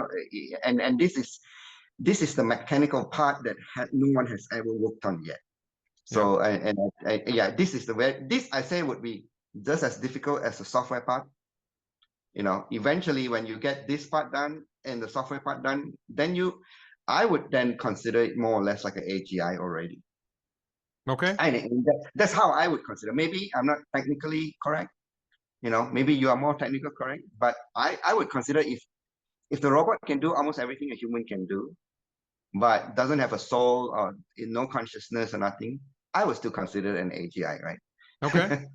And this is the mechanical part that no one has ever worked on yet. So this is this I say would be just as difficult as the software part. Eventually when you get this part done and the software part done, then I would then consider it more or less like an AGI already. Okay. That's how I would consider. Maybe I'm not technically correct. Maybe you are more technical correct, but I would consider if the robot can do almost everything a human can do, but doesn't have a soul or no consciousness or nothing, I would still consider it an AGI, right? Okay.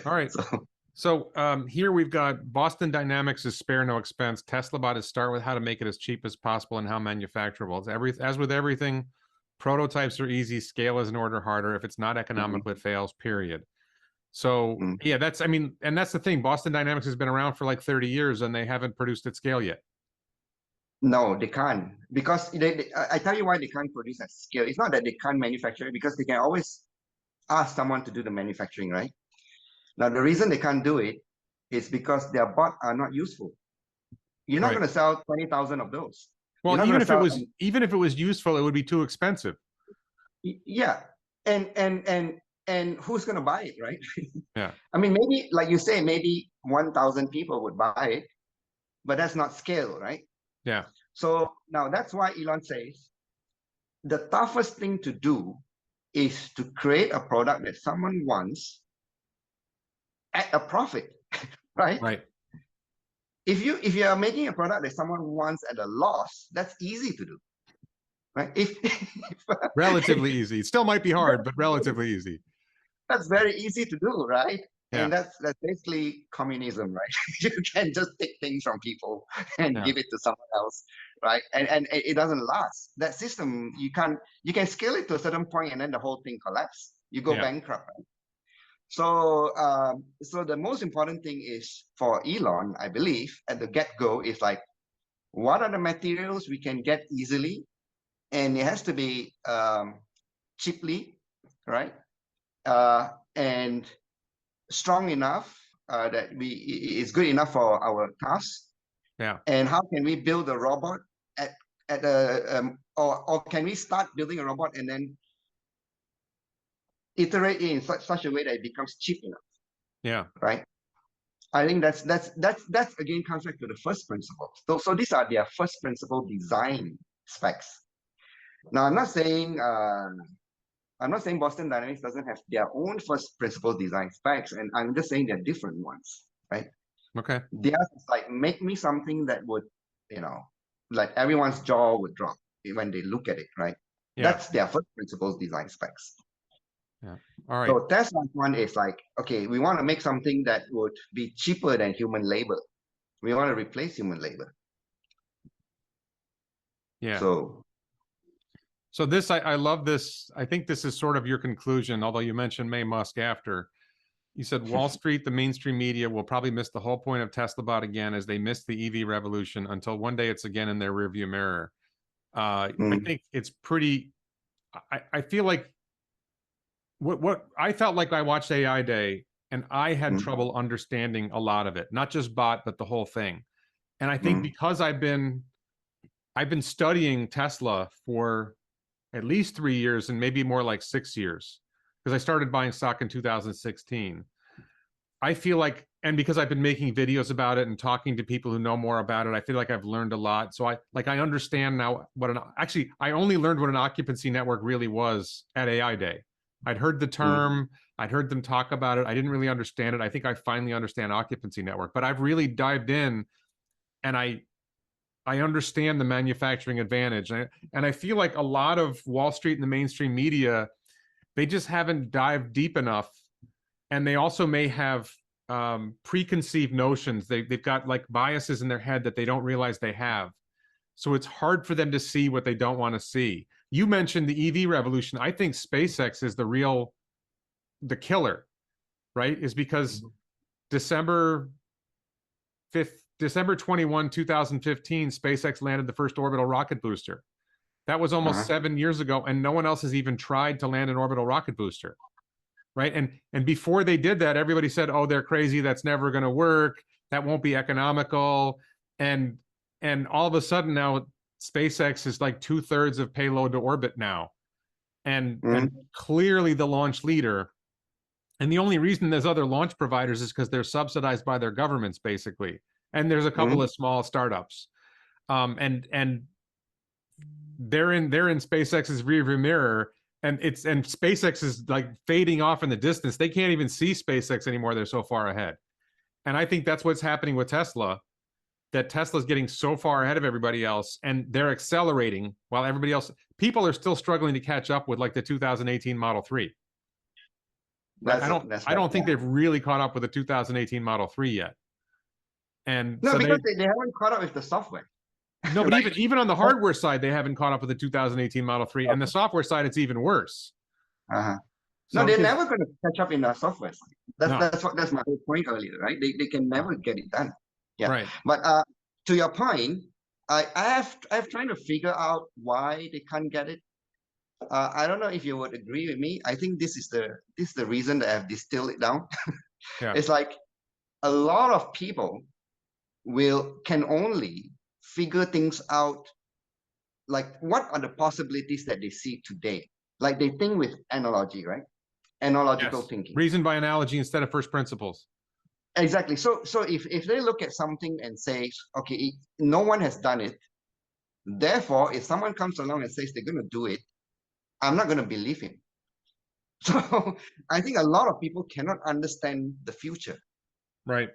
All right. So here we've got Boston Dynamics is spare no expense. Tesla Bot is start with how to make it as cheap as possible and how manufacturable. As with everything, prototypes are easy. Scale is an order harder. If it's not economical, it fails, period. So yeah, that's the thing. Boston Dynamics has been around for like 30 years and they haven't produced at scale yet. No, they can't, because I tell you why they can't produce at scale. It's not that they can't manufacture it, because they can always ask someone to do the manufacturing, right? Now, the reason they can't do it is because their bots are not useful. You're not going to sell 20,000 of those. Well, even if it was useful, it would be too expensive. Yeah, and who's going to buy it, right? Yeah. I mean, maybe, like you say, maybe 1,000 people would buy it, but that's not scale, right? Yeah. So now that's why Elon says the toughest thing to do is to create a product that someone wants at a profit, right? Right. If you are making a product that someone wants at a loss, that's easy to do, right? Relatively easy. It still might be hard, but relatively easy. That's very easy to do, right? Yeah. And that's basically communism, right? You can just take things from people and give it to someone else, right? And it doesn't last. That system, you can scale it to a certain point and then the whole thing collapses. You go bankrupt, right? So so the most important thing is for Elon, I believe, at the get-go is like, what are the materials we can get easily? And it has to be cheaply, right? And strong enough that is good enough for our tasks. Yeah. And how can we build a robot at a or can we start building a robot and then iterate it in such a way that it becomes cheap enough? Yeah. Right. I think that's again comes back to the first principle. So these are their first principle design specs. Now I'm not saying Boston Dynamics doesn't have their own first principle design specs, and I'm just saying they're different ones, right? Okay. Theirs is like, make me something that would, like everyone's jaw would drop when they look at it, right? Yeah. That's their first principles design specs. Yeah. All right. So Tesla's one is like, okay, we want to make something that would be cheaper than human labor. We want to replace human labor. Yeah. So this, I love this. I think this is sort of your conclusion, although you mentioned May Musk after. You said Wall Street, the mainstream media will probably miss the whole point of Tesla Bot again, as they missed the EV revolution until one day it's again in their rearview mirror. I think it's pretty. I feel like what I felt like I watched AI Day and I had trouble understanding a lot of it, not just bot, but the whole thing. And I think because I've been studying Tesla for at least 3 years and maybe more like 6 years, because I started buying stock in 2016. I feel like, and because I've been making videos about it and talking to people who know more about it, I feel like I've learned a lot. So I understand now what I only learned what an occupancy network really was at AI Day. I'd heard the term, I'd heard them talk about it. I didn't really understand it. I think I finally understand occupancy network, but I've really dived in and I understand the manufacturing advantage. And I feel like a lot of Wall Street and the mainstream media, they just haven't dived deep enough. And they also may have preconceived notions. They've got like biases in their head that they don't realize they have. So it's hard for them to see what they don't want to see. You mentioned the EV revolution. I think SpaceX is the killer, right? Is because December 21, 2015, SpaceX landed the first orbital rocket booster. That was almost 7 years ago, and no one else has even tried to land an orbital rocket booster, right? And before they did that, everybody said, "Oh, they're crazy. That's never going to work. That won't be economical." And all of a sudden now, SpaceX is like 2/3 of payload to orbit now, and clearly the launch leader. And the only reason there's other launch providers is because they're subsidized by their governments, basically. And there's a couple of small startups, and they're in SpaceX's rearview mirror, and SpaceX is like fading off in the distance. They can't even see SpaceX anymore. They're so far ahead, and I think that's what's happening with Tesla. That Tesla's getting so far ahead of everybody else, and they're accelerating while everybody else. People are still struggling to catch up with like the 2018 Model 3. Right? I don't think they've really caught up with the 2018 Model 3 yet. And no, so because they haven't caught up with the software. No, but even on the hardware side, they haven't caught up with the 2018 Model 3. And the software side, it's even worse. No, they're never going to catch up in the software side. That's my whole point earlier, right? They can never get it done. Yeah. Right. But to your point, I've trying to figure out why they can't get it. I don't know if you would agree with me. I think this is the reason that I've distilled it down. It's like a lot of people can only figure things out, like what are the possibilities that they see today. Like they think with analogy, right? Analogical thinking. Reason by analogy instead of first principles. Exactly. So if they look at something and say, okay, no one has done it, therefore, if someone comes along and says they're going to do it, I'm not going to believe him. So I think a lot of people cannot understand the future. Right.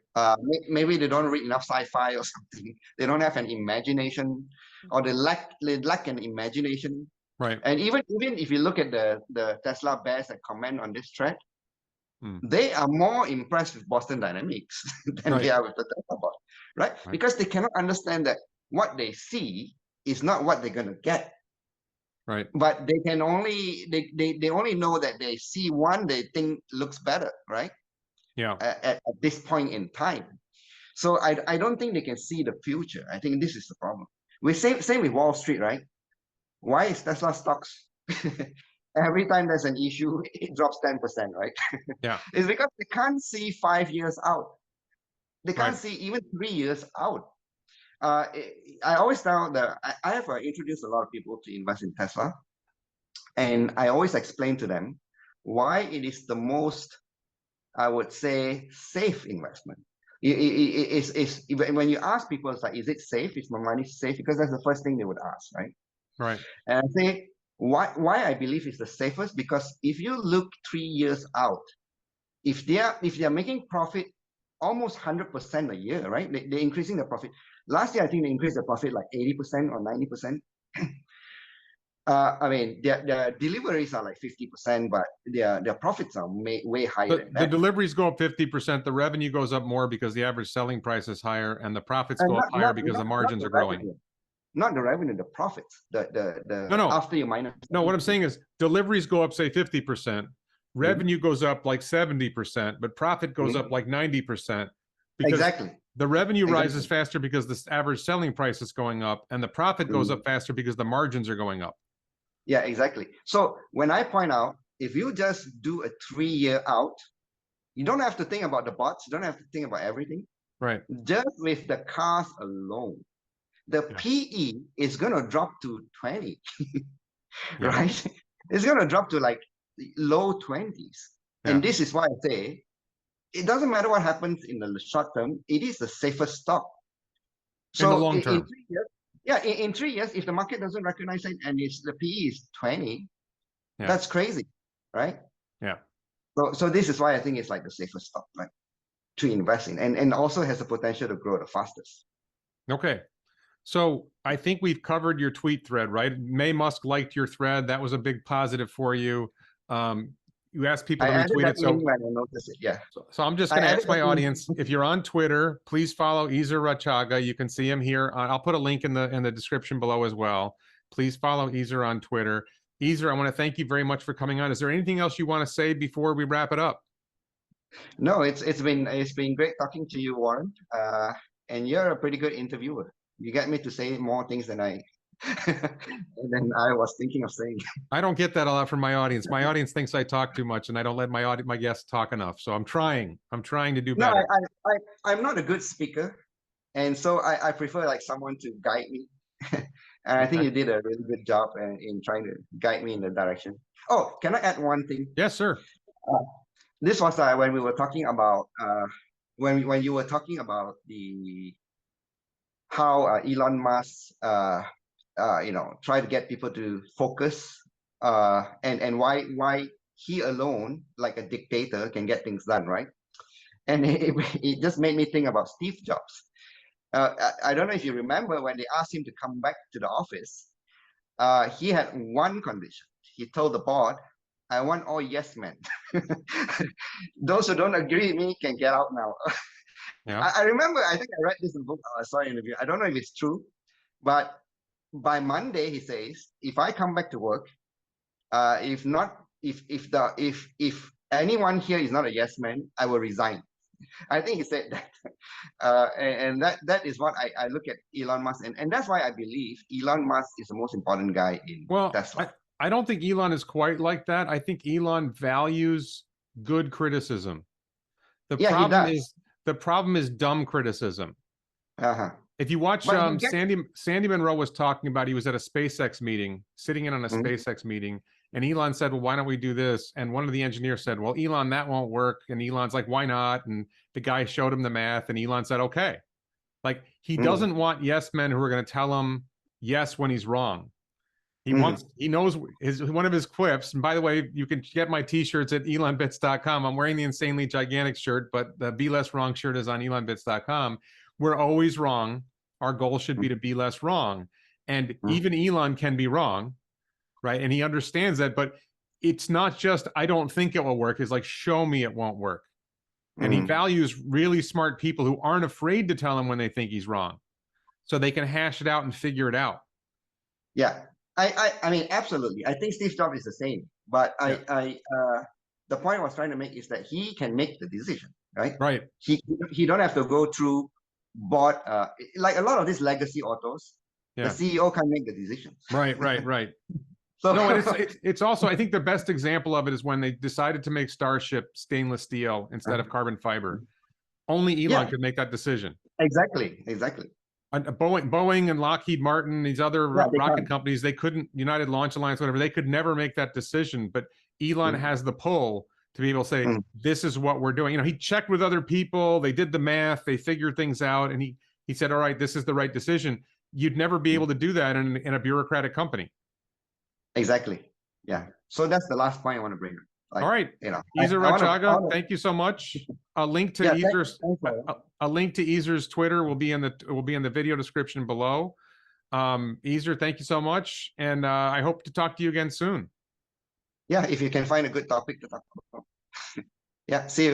Maybe they don't read enough sci-fi or something. They don't have an imagination, or they lack an imagination. Right. And even if you look at the Tesla bears that comment on this thread, they are more impressed with Boston Dynamics than they are with the Tesla bot, right? Because they cannot understand that what they see is not what they're gonna get. Right. But they can only they only know that they see one they think looks better, right? Yeah. At this point in time. So I don't think they can see the future. I think this is the problem. Same with Wall Street, right? Why is Tesla stocks every time there's an issue, it drops 10%, right? Yeah. It's because they can't see 5 years out. They can't see even 3 years out. I always tell I have introduced a lot of people to invest in Tesla, and I always explain to them why it is the most, I would say, safe investment. When you ask people, it's like, is it safe? Is my money safe? Because that's the first thing they would ask, right? Right. And I say, why I believe it's the safest, because if you look 3 years out, if they are making profit almost 100% a year, right? They're increasing the profit. Last year, I think they increased the profit like 80% or 90%. I mean, their deliveries are like 50%, but their profits are way higher than that. The deliveries go up 50%. The revenue goes up more because the average selling price is higher, and the profits go up higher because the margins are growing. Not the revenue, the profits. No. After you minus. No, what I'm saying is deliveries go up, say 50%. revenue goes up like 70%, but profit goes up like 90%, because Exactly. the revenue rises Exactly. faster because the average selling price is going up, and the profit goes up faster because the margins are going up. Yeah, exactly. So when I point out, if you just do a 3-year out, you don't have to think about the bots. You don't have to think about everything. Right. Just with the cars alone, the PE is going to drop to 20, right? It's going to drop to like low 20s. And this is why I say, it doesn't matter what happens in the short term, it is the safest stock. So in the long term. In 3 years, in 3 years, if the market doesn't recognize it and the PE is 20, that's crazy, right? Yeah. So this is why I think it's like the safest stock, like to invest in, and also has the potential to grow the fastest. Okay. So I think we've covered your tweet thread, right? May Musk liked your thread. That was a big positive for you. You asked people to retweet it. So when I noticed it, yeah. So I'm just going to ask my audience, if you're on Twitter, please follow Ezer Ratchaga. You can see him here. I'll put a link in the description below as well. Please follow Ezer on Twitter. Ezer, I want to thank you very much for coming on. Is there anything else you want to say before we wrap it up? No, it's been great talking to you, Warren. And you're a pretty good interviewer. You get me to say more things than I was thinking of saying. I don't get that a lot from my audience. My audience thinks I talk too much, and I don't let my guests talk enough. So I'm trying to do better. No, I'm not a good speaker, and so I prefer like someone to guide me. And I think you did a really good job in trying to guide me in the direction. Oh, can I add one thing? Yes, sir. This was when we were talking about when you were talking about how Elon Musk try to get people to focus and why he alone, like a dictator, can get things done, right? And it just made me think about Steve Jobs. I don't know if you remember when they asked him to come back to the office. He had one condition. He told the board, "I want all yes men. Those who don't agree with me can get out now." I remember, I think I read this in a book, I saw an interview. I don't know if it's true, but by Monday, he says, if I come back to work, if anyone here is not a yes man, I will resign. I think he said that. And that is what I look at Elon Musk. And that's why I believe Elon Musk is the most important guy in Tesla. I don't think Elon is quite like that. I think Elon values good criticism. The problem is dumb criticism. If you watch, Sandy Monroe was talking about, he was at a SpaceX meeting, sitting in on a SpaceX meeting, and Elon said, well, why don't we do this? And one of the engineers said, well, Elon, that won't work. And Elon's like, why not? And the guy showed him the math, and Elon said, okay. Like, he doesn't want yes men who are going to tell him yes when he's wrong. He knows one of his quips. And by the way, you can get my t-shirts at elonbits.com. I'm wearing the Insanely Gigantic shirt, but the Be Less Wrong shirt is on elonbits.com. We're always wrong. Our goal should be to be less wrong. And even Elon can be wrong, right? And he understands that, but it's not just, I don't think it will work. It's like, show me it won't work. And he values really smart people who aren't afraid to tell him when they think he's wrong, so they can hash it out and figure it out. Yeah. I mean, absolutely. I think Steve Jobs is the same, but the point I was trying to make is that he can make the decision, right? Right. He don't have to go through board, like a lot of these legacy autos. The CEO can make the decisions. Right. So no, it's also, I think the best example of it is when they decided to make Starship stainless steel instead of carbon fiber. Only Elon could make that decision. Exactly. Boeing and Lockheed Martin, these other rocket companies, they couldn't, United Launch Alliance, whatever, they could never make that decision. But Elon has the pull to be able to say, this is what we're doing. You know, he checked with other people, they did the math, they figured things out, and he said, all right, this is the right decision. You'd never be able to do that in a bureaucratic company. Exactly. Yeah. So that's the last point I want to bring up. Like, all right, Ezer Ratchaga, thank you so much. A link to Ezer's Twitter will be in the video description below. Ezer, thank you so much, and I hope to talk to you again soon. Yeah, if you can find a good topic to talk about. Yeah, see you.